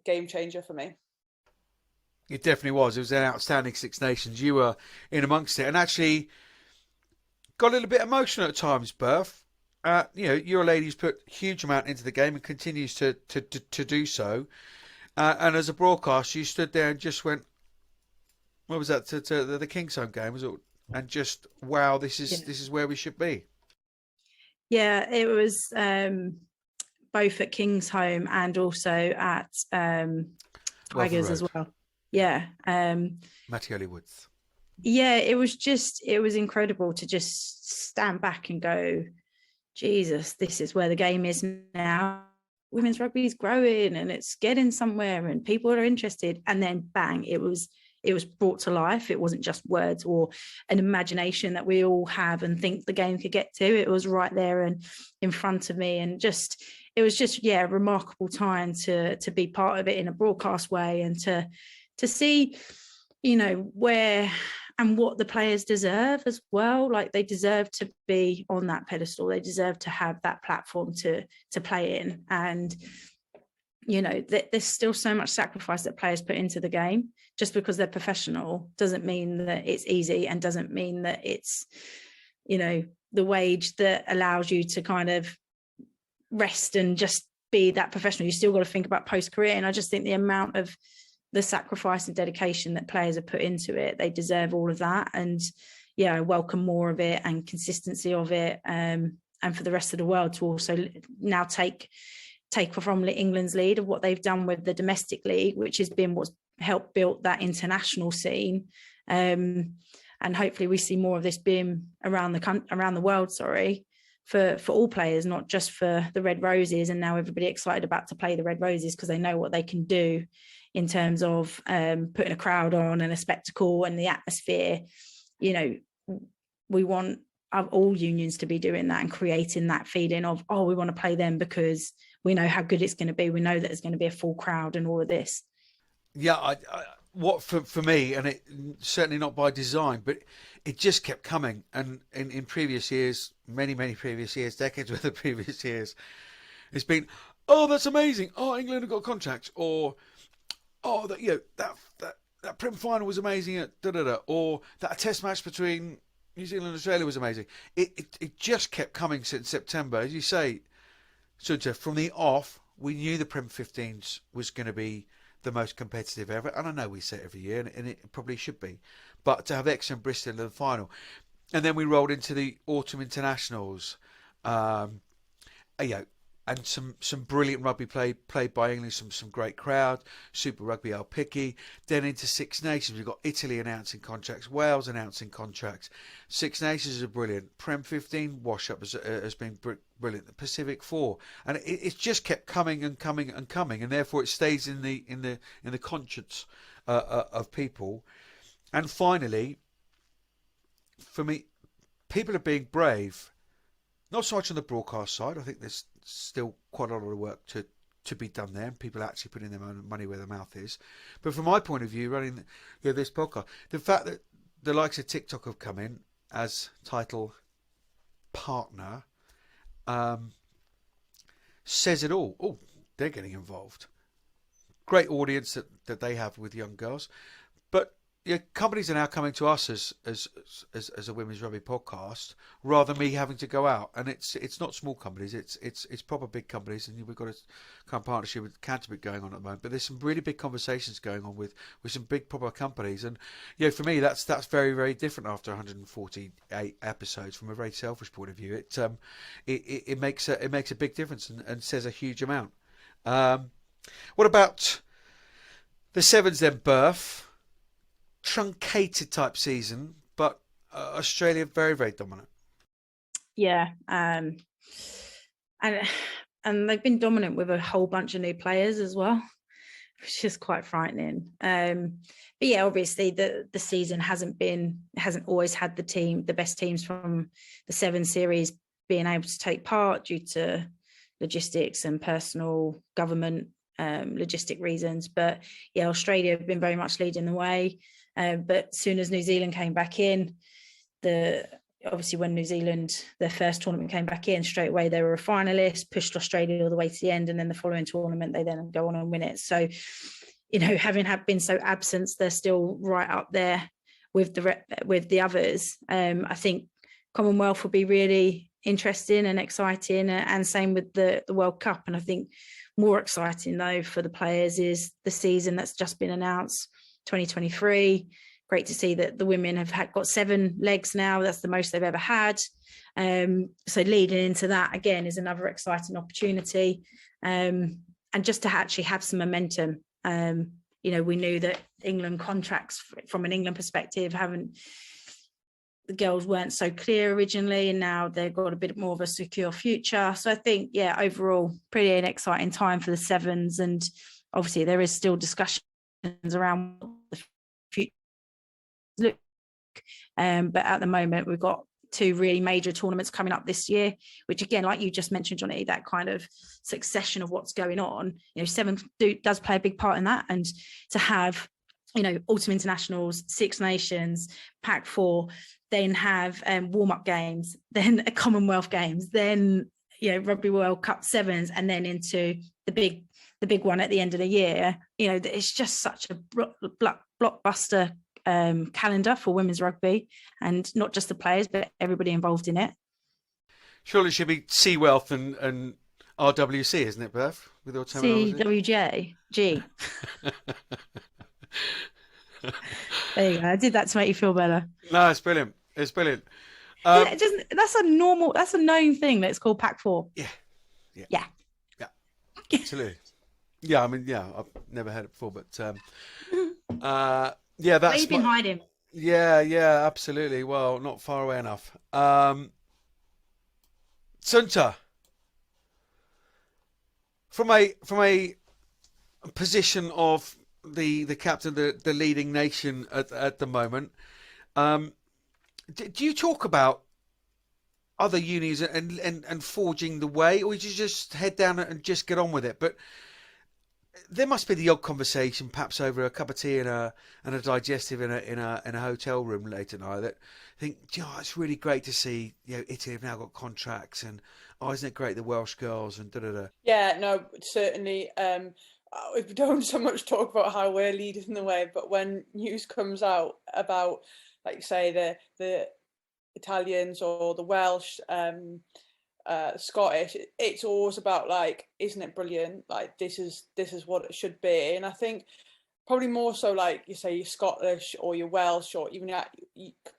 game changer for me. It definitely was. It was an outstanding Six Nations. You were in amongst it, and actually got a little bit emotional at times, Berth. You're a lady who's put a huge amount into the game and continues to do so. And as a broadcaster, you stood there and just went, what was that, to the Kingsholm game? Was it? And just, wow, this is where we should be. Yeah, it was both at Kingsholm and also at Tigers as well. Yeah. Mattioli Woods. Yeah, it was incredible to just stand back and go, Jesus, this is where the game is now. Women's rugby is growing and it's getting somewhere and people are interested. And then bang, it was brought to life. It wasn't just words or an imagination that we all have and think the game could get to. It was right there and in front of me, and it was just a remarkable time to be part of it in a broadcast way, and to see, where and what the players deserve as well. Like, they deserve to be on that pedestal. They deserve to have that platform to play in. And there's still so much sacrifice that players put into the game. Just because they're professional doesn't mean that it's easy, and doesn't mean that it's, the wage that allows you to kind of rest and just be that professional. You still got to think about post-career. And I just think the amount of the sacrifice and dedication that players have put into it, they deserve all of that. And yeah, I welcome more of it and consistency of it. And for the rest of the world to also now take from England's lead of what they've done with the domestic league, which has been what's helped build that international scene. And hopefully we see more of this being around the world, for all players, not just for the Red Roses. And now everybody excited about to play the Red Roses because they know what they can do in terms of putting a crowd on and a spectacle and the atmosphere. You know, we want all unions to be doing that and creating that feeling of, oh, we want to play them because we know how good it's going to be. We know that there's going to be a full crowd and all of this. Yeah, what for me, and it certainly not by design, but it just kept coming. And in previous years, many previous years, decades worth of previous years, it's been, oh, that's amazing. Oh, England have got contracts, or oh, that Prem final was amazing at or that Test match between New Zealand and Australia was amazing. It just kept coming since September, as you say, Sunta. From the off, we knew the Prem 15s was going to be the most competitive ever, and I know we say it every year, and it probably should be, but to have Exeter and Bristol in the final, and then we rolled into the autumn internationals, and some brilliant rugby played by England, some great crowd, Super Rugby Aupiki, then into Six Nations. We've got Italy announcing contracts, Wales announcing contracts. Six Nations is brilliant. Prem 15 wash-up has been brilliant. The Pacific 4, and it's just kept coming and coming and coming, and therefore it stays in the conscience of people. And finally, for me, people are being brave. Not so much on the broadcast side. I think there's still quite a lot of work to be done there, and people actually putting their own money where their mouth is. But from my point of view, running this podcast, the fact that the likes of TikTok have come in as title partner says it all. Oh, they're getting involved. Great audience that they have with young girls. But companies are now coming to us as a women's rugby podcast, rather than me having to go out. And it's not small companies, it's proper big companies, and we've got a kind of partnership with Canterbury going on at the moment. But there's some really big conversations going on with some big proper companies, and for me that's very, very different after 148 episodes. From a very selfish point of view, it makes a big difference and says a huge amount. What about the Sevens then, Berth? Truncated type season, but Australia very, very dominant. Yeah, and they've been dominant with a whole bunch of new players as well, which is quite frightening. But yeah, obviously the season hasn't always had the best teams from the Seven series being able to take part due to logistics and personal government logistic reasons. But yeah, Australia have been very much leading the way. But as soon as New Zealand came back in, obviously when New Zealand, their first tournament came back in, straight away they were a finalist, pushed Australia all the way to the end, and then the following tournament they then go on and win it. So, having been so absent, they're still right up there with the others. I think Commonwealth will be really interesting and exciting, and same with the World Cup. And I think more exciting though for the players is the season that's just been announced. 2023. Great to see that the women have got 7 legs now. That's the most they've ever had. So leading into that again is another exciting opportunity. And just to actually have some momentum. We knew that England contracts from an England perspective the girls weren't so clear originally, and now they've got a bit more of a secure future. So I think, overall, pretty an exciting time for the Sevens. And obviously there is still discussion around the future look, but at the moment we've got 2 really major tournaments coming up this year, which again, like you just mentioned, Johnnie, that kind of succession of what's going on, Seven does play a big part in that. And to have autumn internationals, Six Nations, Pac 4, then have warm-up games, then a Commonwealth games, then Rugby World Cup Sevens, and then into the big one at the end of the year. It's just such a blockbuster calendar for women's rugby, and not just the players, but everybody involved in it. Surely it should be Sea Wealth and RWC, isn't it, Beth? With your terminology. CWJ G. There you go. I did that to make you feel better. No, it's brilliant. It's brilliant. It doesn't. That's a known thing. That's called Pack 4. Yeah. Yeah. Absolutely. Yeah, I mean, yeah, I've never heard it before, but yeah, Where that's you been hiding? yeah, absolutely. Well, not far away enough. Sunta, from a position of the captain, the leading nation at the moment, do you talk about other unis and forging the way, or do you just head down and just get on with it? But there must be the odd conversation, perhaps over a cup of tea and a digestive in a hotel room late at night, that think, it's really great to see, Italy have now got contracts, and isn't it great, the Welsh girls, and da. Yeah, no, certainly. We don't so much talk about how we're leading the way, but when news comes out about, like, say, the Italians or the Welsh, Scottish, it's always about, like, isn't it brilliant? Like, this is what it should be. And I think probably more so, like you say, you're Scottish or you're Welsh, or even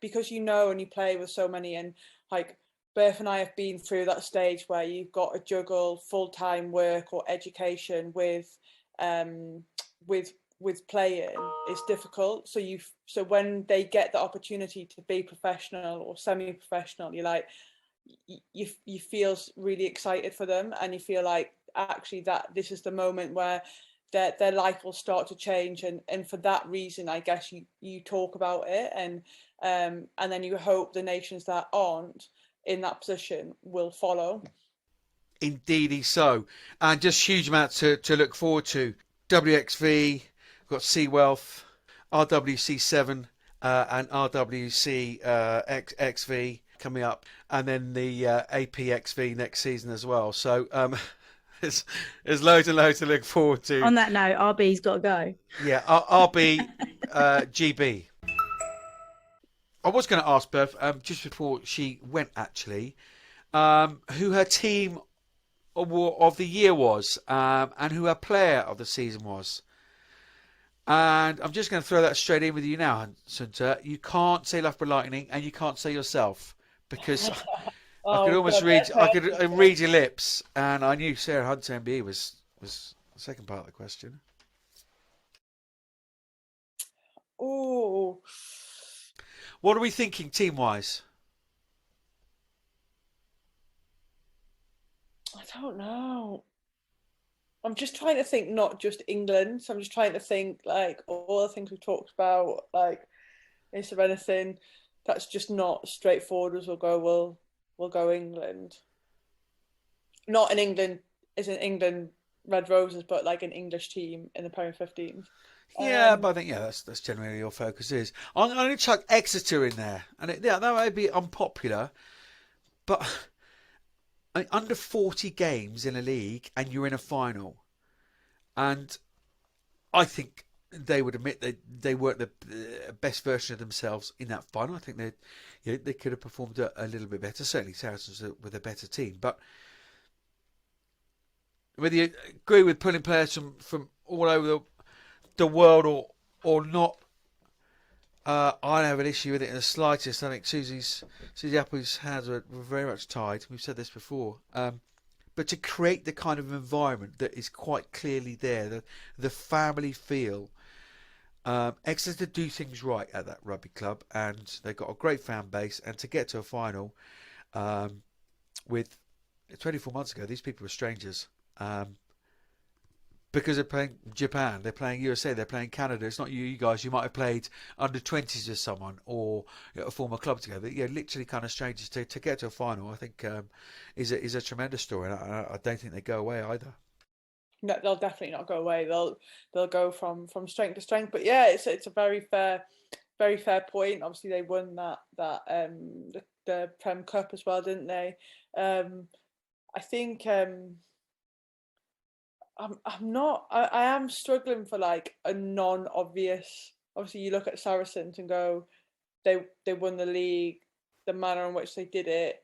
because and you play with so many, and like Beth and I have been through that stage where you've got to juggle full-time work or education with playing. It's difficult. So when they get the opportunity to be professional or semi-professional, you're like, you feel really excited for them, and you feel like actually that this is the moment where their life will start to change, and for that reason, I guess you talk about it, and then you hope the nations that aren't in that position will follow. Indeedy so, and just huge amounts to look forward to. WXV, we've got Sea Wealth, RWC7 and RWC XV coming up, and then the APXV next season as well. So there's loads and loads to look forward to. On that note, RB's got to go. Yeah, RB GB. I was going to ask Beth, just before she went actually, who her team of the year was, and who her player of the season was. And I'm just going to throw that straight in with you now, Sunta. You can't say Loughborough Lightning, and you can't say yourself, because I could almost read your lips, and I knew Sarah Hunter MBE was the second part of the question. Oh, what are we thinking team-wise? I don't know. I'm just trying to think, not just England. So I'm just trying to think, like, all the things we've talked about. Like, is there anything that's just not straightforward as we'll go England? Not in England, isn't England Red Roses, but like an English team in the Premier 15. Yeah, but I think that's generally your focus is. I'm going to chuck Exeter in there, and that may be unpopular, but under 40 games in a league and you're in a final, and I think they would admit that they weren't the best version of themselves in that final. I think they could have performed a little bit better. Certainly Saracens with a better team, but whether you agree with pulling players from all over the world or not, I don't have an issue with it in the slightest. I think Susie Apple's hands were very much tied. We've said this before. But to create the kind of environment that is quite clearly there, the family feel, Exeter do things right at that rugby club, and they've got a great fan base. And to get to a final with 24 months ago, these people were strangers. Because they're playing Japan, they're playing USA, they're playing Canada. It's not you guys. You might have played under 20s with someone or a former club together. Literally kind of strangers. To get to a final, I think is a tremendous story. And I don't think they go away either. No, they'll definitely not go away. They'll go from strength to strength. But yeah, it's a very fair point. Obviously, they won the Prem Cup as well, didn't they? I think. I am struggling for like a non-obvious. Obviously, you look at Saracens and go, they won the league, the manner in which they did it.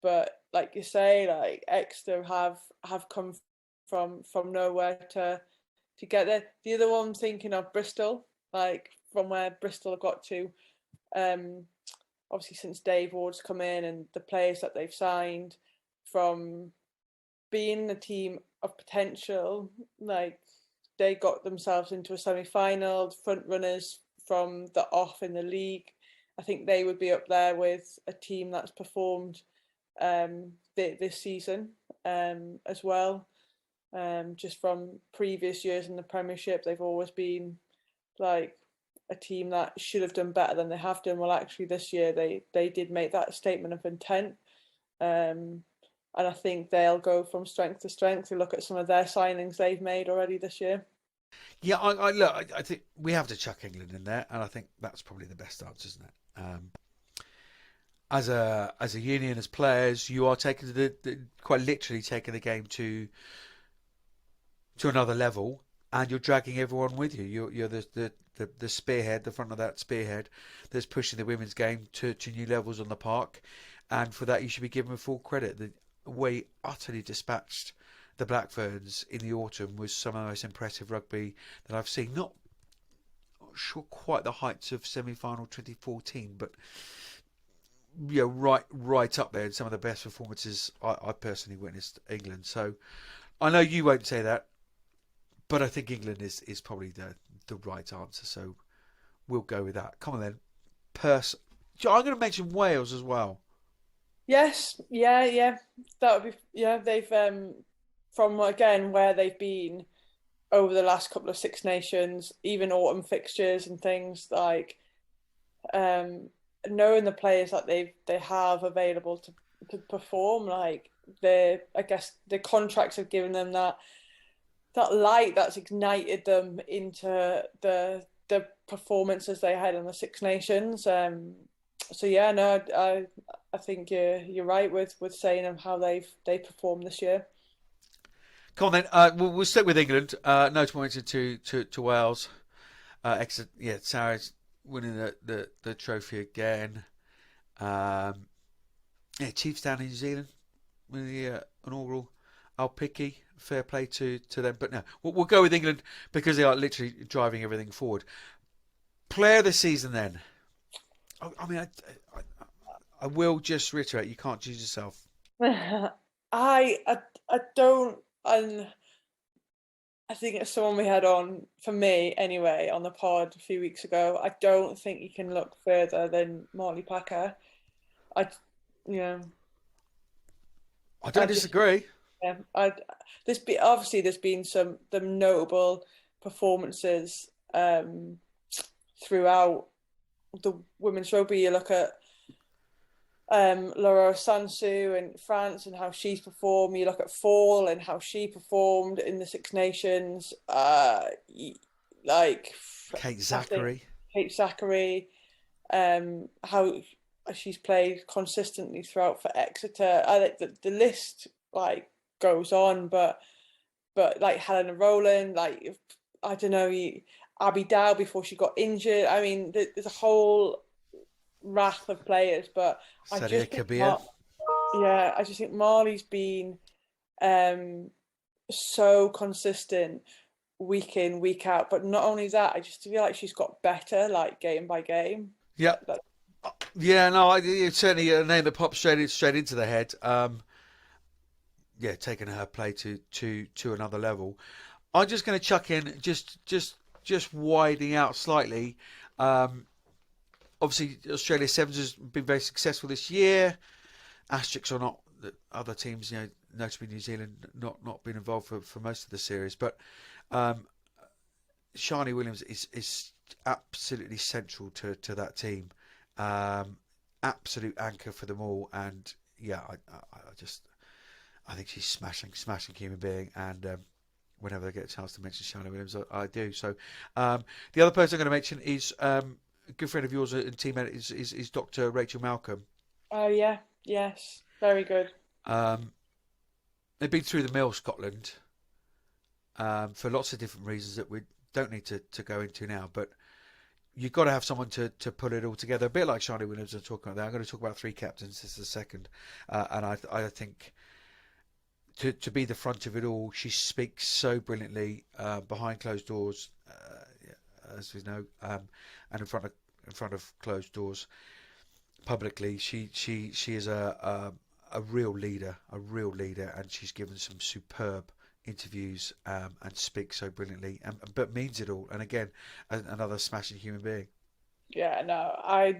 but like you say, like Exeter have come from nowhere to get there. The other one I'm thinking of, Bristol, like from where Bristol have got to, obviously since Dave Ward's come in and the players that they've signed, from being a team of potential, like they got themselves into a semi-final, front runners from the off in the league. I think they would be up there with a team that's performed this season as well. Just from previous years in the Premiership, they've always been like a team that should have done better than they have done. Well, actually this year they did make that statement of intent. And I think they'll go from strength to strength. You look at some of their signings they've made already this year. Yeah, I think we have to chuck England in there, and I think that's probably the best answer, isn't it? As a union, as players, you are taking quite literally taking the game to another level, and you're dragging everyone with you. You're the spearhead, the front of that spearhead that's pushing the women's game to new levels on the park, and for that you should be given full credit. The way utterly dispatched the Blackburns in the autumn was some of the most impressive rugby that I've seen. Not sure quite the heights of semi-final 2014, but right up there in some of the best performances I personally witnessed England. So I know you won't say that, but I think England is probably the right answer. So we'll go with that. Come on then. I'm going to mention Wales as well. Yes, yeah. That would be, they've from again where they've been over the last couple of Six Nations, even autumn fixtures and things, like knowing the players that they have available to perform, like I guess the contracts have given them that light that's ignited them into the performances they had in the Six Nations. So yeah, no, I think you're right with saying how they performed this year. Come on then. We'll stick with England. Notable mention to Wales. Exeter, Sarah's winning the trophy again. Chiefs down in New Zealand winning the inaugural Aupiki. Fair play to them. But no, we'll go with England because they are literally driving everything forward. Player of the season then. I mean, I will just reiterate, you can't choose yourself. I don't. And I think it's someone we had on, for me anyway, on the pod a few weeks ago. I don't think you can look further than Marley Packer. I don't disagree. There's been some notable performances throughout the women's rugby. You look at Laura Sansu in France and how she's performed. You look at Fall and how she performed in the Six Nations. Like Kate Zachary, how she's played consistently throughout for Exeter. I think the list like goes on, but like Helena Rowland, like I don't know, Abby Dow before she got injured. I mean, there's a whole raft of players, but I just think Marley's been so consistent week in, week out. But not only that, I just feel like she's got better, like game by game. Yeah. Yeah, no, it's certainly a name that pops straight into the head. Taking her play to another level. I'm just going to chuck in just widening out slightly. Obviously, Australia Sevens has been very successful this year. Asterisks or not, the other teams, notably New Zealand, not been involved for most of the series. But Shani Williams is absolutely central to that team. Absolute anchor for them all. And I think she's smashing human being. And whenever I get a chance to mention Shani Williams, I do. So the other person I'm going to mention is a good friend of yours and teammate is Dr. Rachael Malcolm. Oh yeah, yes, very good. They've been through the mill, Scotland, for lots of different reasons that we don't need to go into now. But you've got to have someone to put it all together. A bit like Johnnie Williams are talking about that. I'm going to talk about 3 captains. This is the second. And I think to be the front of it all, she speaks so brilliantly behind closed doors, as we know, and in front of closed doors publicly. She is a real leader, and she's given some superb interviews and speaks so brilliantly, but means it all. And again, another smashing human being. Yeah, no, I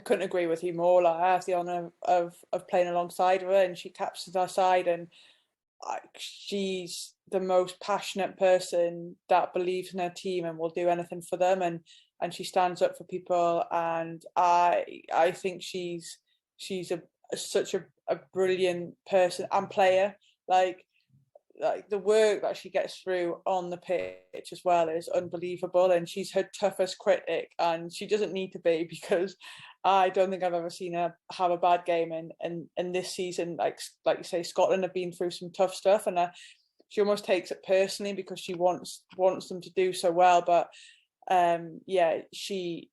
couldn't agree with you more. Like, I have the honour of playing alongside her, and she captains our side, and she's the most passionate person that believes in her team and will do anything for them, and she stands up for people. And I think she's such a brilliant person and player. Like the work that she gets through on the pitch as well is unbelievable, and she's her toughest critic, and she doesn't need to be, because I don't think I've ever seen her have a bad game. And this season, like you say, Scotland have been through some tough stuff, and she almost takes it personally because she wants them to do so well. But she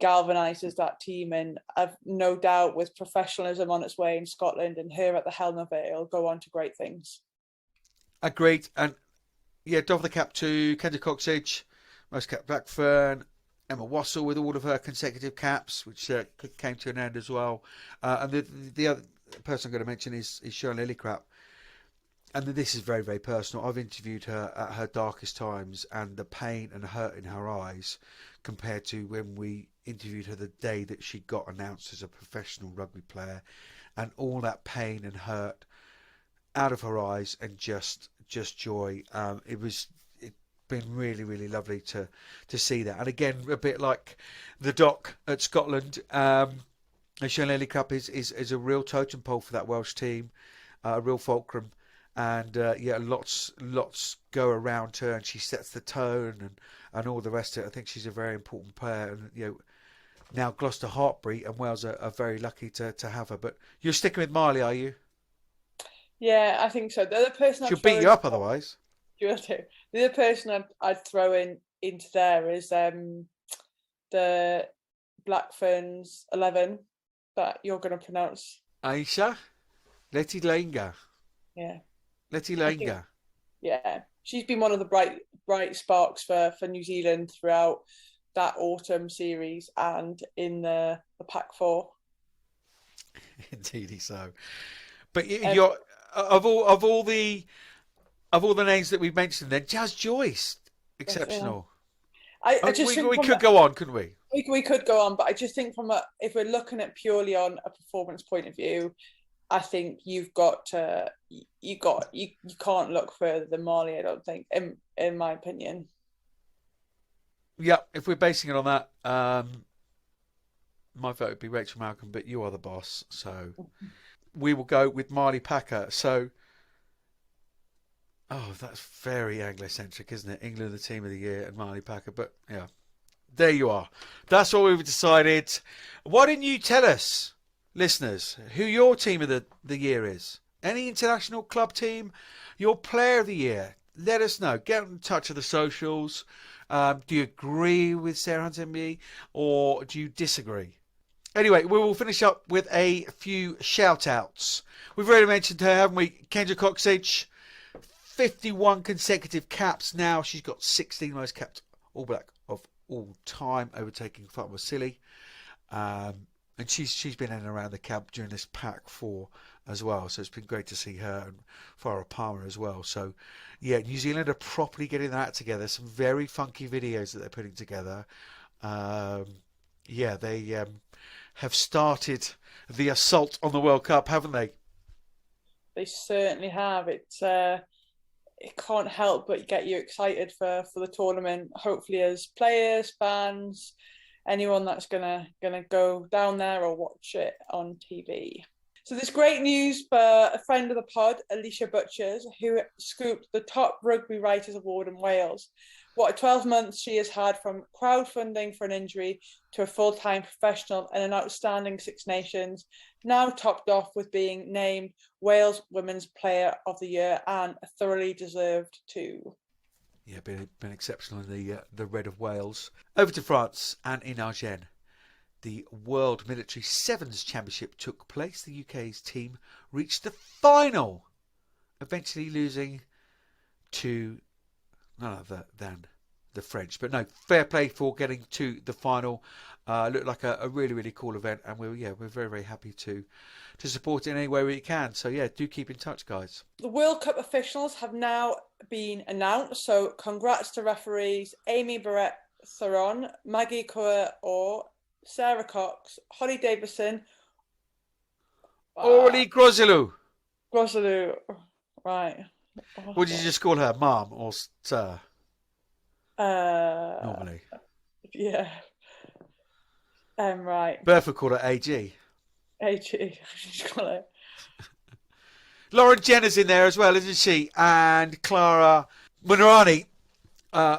galvanizes that team, and I've no doubt with professionalism on its way in Scotland and her at the helm of it, it'll go on to great things. Agreed. And yeah, doff the cap to Kendra Coxidge, most cap Blackfern, Emma Wassell with all of her consecutive caps, which came to an end as well. And the other person I'm going to mention is Shirley Lillycrap. And this is very, very personal. I've interviewed her at her darkest times, and the pain and hurt in her eyes compared to when we interviewed her the day that she got announced as a professional rugby player, and all that pain and hurt out of her eyes, and just joy. It's been really, really lovely to see that. And again, a bit like the doc at Scotland, Shirley Lillycrap is a real totem pole for that Welsh team, a real fulcrum. And lots go around her, and she sets the tone and all the rest of it. I think she's a very important player, and now Gloucester Hartbury and Wales are very lucky to have her. But you're sticking with Marley, are you? Yeah, I think so. The other person she'll beat you up otherwise. You will do. The other person I'd throw into there is the Blackfern's 11 that you're going to pronounce. Aisha Leti-Lainga. Yeah. Leti-Lainga. Yeah, she's been one of the bright sparks for New Zealand throughout that autumn series and in the Pac 4. Indeedy so. But you're of all the names that we've mentioned, then Jazz Joyce, exceptional. I just think we could go on, couldn't we? We could go on, but I just think if we're looking at purely on a performance point of view, I think you can't look further than Marley, I don't think, in my opinion. Yeah, if we're basing it on that, my vote would be Rachel Malcolm, but you are the boss, so we will go with Marley Packer. So, that's very Anglo-centric, isn't it? England, the team of the year, and Marley Packer. But yeah, there you are. That's what we've decided. Why didn't you tell us, listeners, who your team of the year is? Any international club team? Your player of the year? Let us know. Get in touch with the socials. Do you agree with Sarah Hunt-MBE or do you disagree? Anyway, we will finish up with a few shout-outs. We've already mentioned her, haven't we? Kendra Coxidge, 51 consecutive caps now. She's got 16 most capped All Black of all time, overtaking Fatma Silly. And she's been in and around the camp during this Pac 4 as well. So it's been great to see her, and Farah Palmer as well. So, yeah, New Zealand are properly getting that together. Some very funky videos that they're putting together. They have started the assault on the World Cup, haven't they? They certainly have. It can't help but get you excited for the tournament. Hopefully, as players, fans, anyone that's gonna go down there or watch it on TV. So there's great news for a friend of the pod, Alicia Butchers, who scooped the top Rugby Writers Award in Wales. What a 12 months she has had, from crowdfunding for an injury to a full-time professional and an outstanding Six Nations, now topped off with being named Wales Women's Player of the Year, and a thoroughly deserved too. Yeah, been exceptional in the Red of Wales. Over to France and in Agen. The World Military Sevens Championship took place. The UK's team reached the final, eventually losing to none other than the French. But no, fair play for getting to the final. Looked like a really, really cool event, and we're very, very happy to support it in any way we can. So yeah, do keep in touch, guys. The World Cup officials have now been announced, so congrats to referees Amy Barrett-Theron, Maggie Coeur-Orr, Sarah Cox, Holly Davison, Aurélie Groselou. Right. What did you just call her, Mom or Sir? Normally. Yeah. Right. Bertha called her AG. AG. She's got it. Lauren Jenner's in there as well, isn't she? And Clara Munirani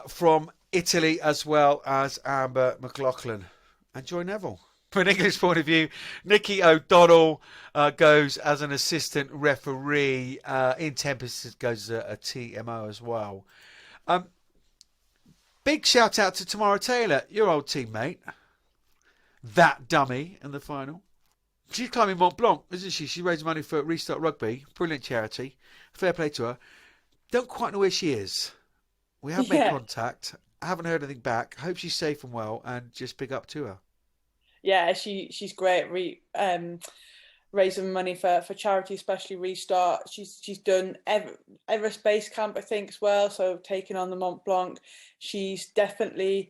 from Italy, as well as Amber McLaughlin and Joy Neville. From an English point of view, Nikki O'Donnell goes as an assistant referee. In Tempest goes as a TMO as well. Big shout out to Tamara Taylor, your old teammate. That dummy in the final. She's climbing Mont Blanc, isn't she? She raised money for Restart Rugby. Brilliant charity. Fair play to her. Don't quite know where she is. We have made contact. I haven't heard anything back. Hope she's safe and well, and just big up to her. Yeah, she's great. Raising money for charity, especially Restart. She's done Everest Base Camp, I think, as well. So taking on the Mont Blanc, she's definitely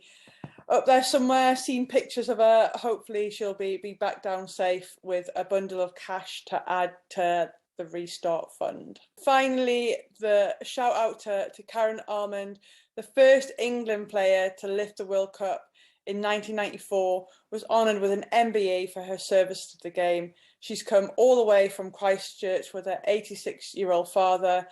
up there somewhere. Seen pictures of her. Hopefully she'll be back down safe with a bundle of cash to add to the Restart Fund. Finally, the shout out to Karen Armand, the first England player to lift the World Cup in 1994, was honoured with an MBE for her service to the game. She's come all the way from Christchurch with her 86-year-old father,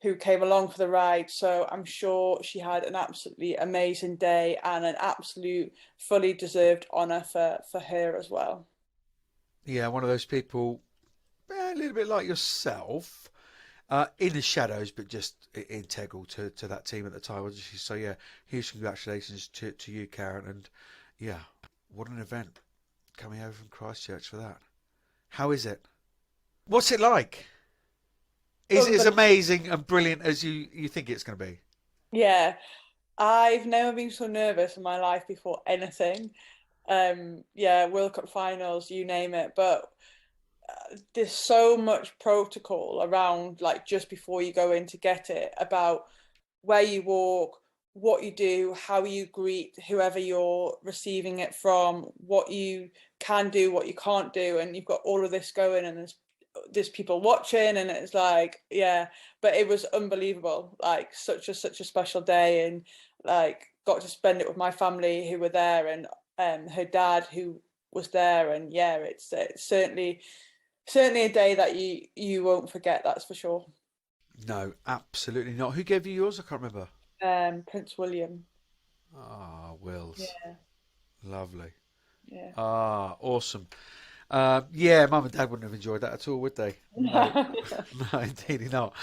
who came along for the ride. So I'm sure she had an absolutely amazing day and an absolute fully deserved honour for her as well. Yeah, one of those people, a little bit like yourself, in the shadows, but just integral to that team at the time, wasn't she? So yeah, huge congratulations to you, Karen. And yeah, what an event coming over from Christchurch for that. How is it? What's it like? Is it as amazing and brilliant as you think it's going to be? Yeah, I've never been so nervous in my life before anything. World Cup finals, you name it. But there's so much protocol around, like, just before you go in to get it, about where you walk, what you do, how you greet whoever you're receiving it from, what you can do, what you can't do, and you've got all of this going, and there's people watching, and it's like, yeah. But it was unbelievable, like such a special day, and like got to spend it with my family who were there, and her dad who was there, and yeah, it's certainly a day that you won't forget, that's for sure. No, absolutely not. Who gave you yours? I can't remember. Prince William. Ah, Wills. Yeah. Lovely. Yeah. Ah, awesome. Yeah, Mum and Dad wouldn't have enjoyed that at all, would they? No, no, indeed not.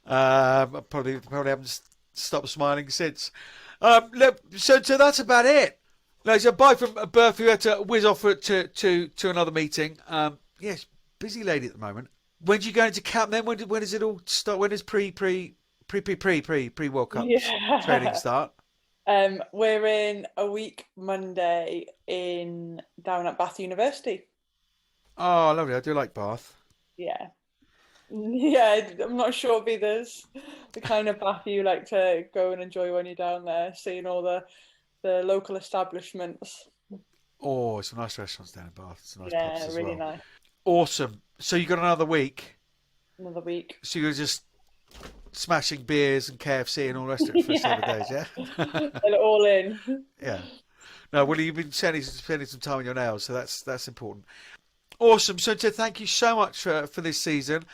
Probably haven't stopped smiling since. Look, so that's about it. No, so bye from Berth, who had to whiz off to another meeting. Yes, busy lady at the moment. When do you go into camp then? When does it all start? When does pre World Cup training start? We're in a week Monday down at Bath University. Oh, lovely. I do like Bath. Yeah. Yeah, I'm not sure it'll be the kind of Bath you like to go and enjoy when you're down there, seeing all the local establishments. Oh, some nice restaurants down in Bath. Some nice Yeah, pubs as really well. nice. Awesome. So you got another week. Another week. So you're just smashing beers and KFC and all the rest of it for 7 days, yeah? Get it all in. Yeah. No, well, you've been spending some time on your nails, so that's important. Awesome. So thank you so much for this season.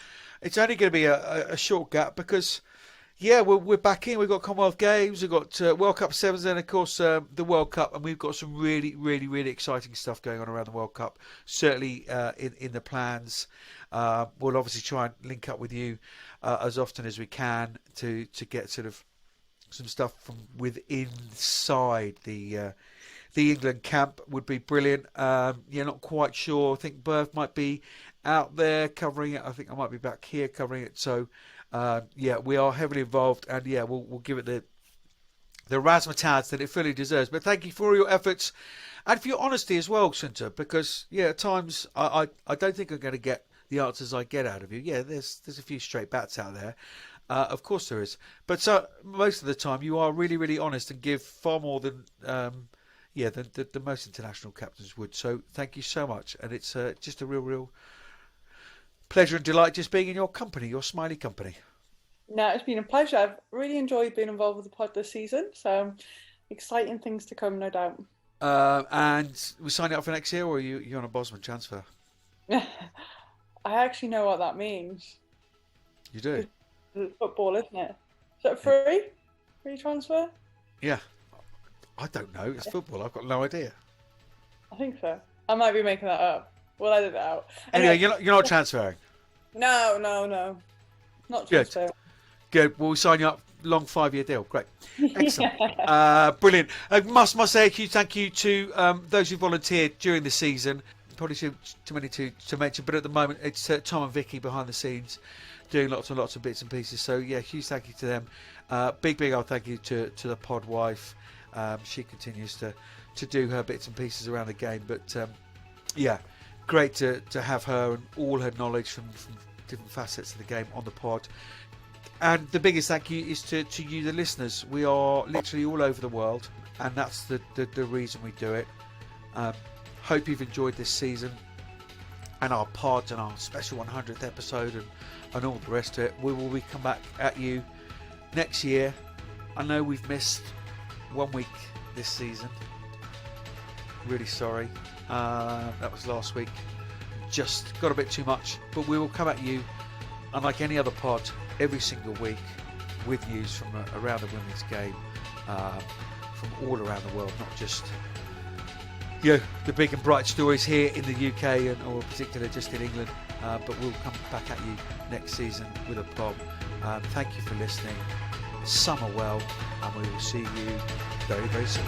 It's only going to be a short gap because, yeah, we're back in. We've got Commonwealth Games, we've got World Cup Sevens, and of course the World Cup, and we've got some really, really, really exciting stuff going on around the World Cup. Certainly in the plans. We'll obviously try and link up with you as often as we can to get sort of some stuff from inside the England camp would be brilliant. Not quite sure. I think Berth might be out there covering it. I think I might be back here covering it. So, we are heavily involved, and we'll give it the razzmatazz that it fully deserves. But thank you for all your efforts and for your honesty as well, Sunta, because at times I don't think I'm going to get the answers I get out of you. Yeah, there's a few straight bats out there. Of course there is. But most of the time you are really, really honest and give far more than the most international captains would. So thank you so much. And it's just a real pleasure and delight just being in your company, your smiley company. No, it's been a pleasure. I've really enjoyed being involved with the pod this season. So exciting things to come, no doubt. And we signing up for next year, or are you on a Bosman transfer? I actually know what that means. You do? It's football, isn't it? Is that free? Free transfer? Yeah. I don't know. It's football. I've got no idea. I think so. I might be making that up. We'll edit it out. Anyway, you're not transferring? No. Not transferring. Good. We'll sign you up. Long 5-year deal. Great. Excellent. Brilliant. Must say a huge thank you to those who volunteered during the season. Probably too many to mention, but at the moment it's Tom and Vicky behind the scenes doing lots and lots of bits and pieces. So huge thank you to them. Big old thank you to the pod wife. She continues to do her bits and pieces around the game, but great to have her and all her knowledge from different facets of the game on the pod. And the biggest thank you is to you, the listeners. We are literally all over the world, and that's the reason we do it. Hope you've enjoyed this season and our pods and our special 100th episode and all the rest of it. We will come back at you next year. I know we've missed 1 week this season. Really sorry. That was last week. Just got a bit too much, but we will come at you, unlike any other pod, every single week with news from around the women's game, from all around the world, not just the big and bright stories here in the UK or particularly just in England, but we'll come back at you next season with a pod. Thank you for listening. Summer well, and we will see you very, very soon.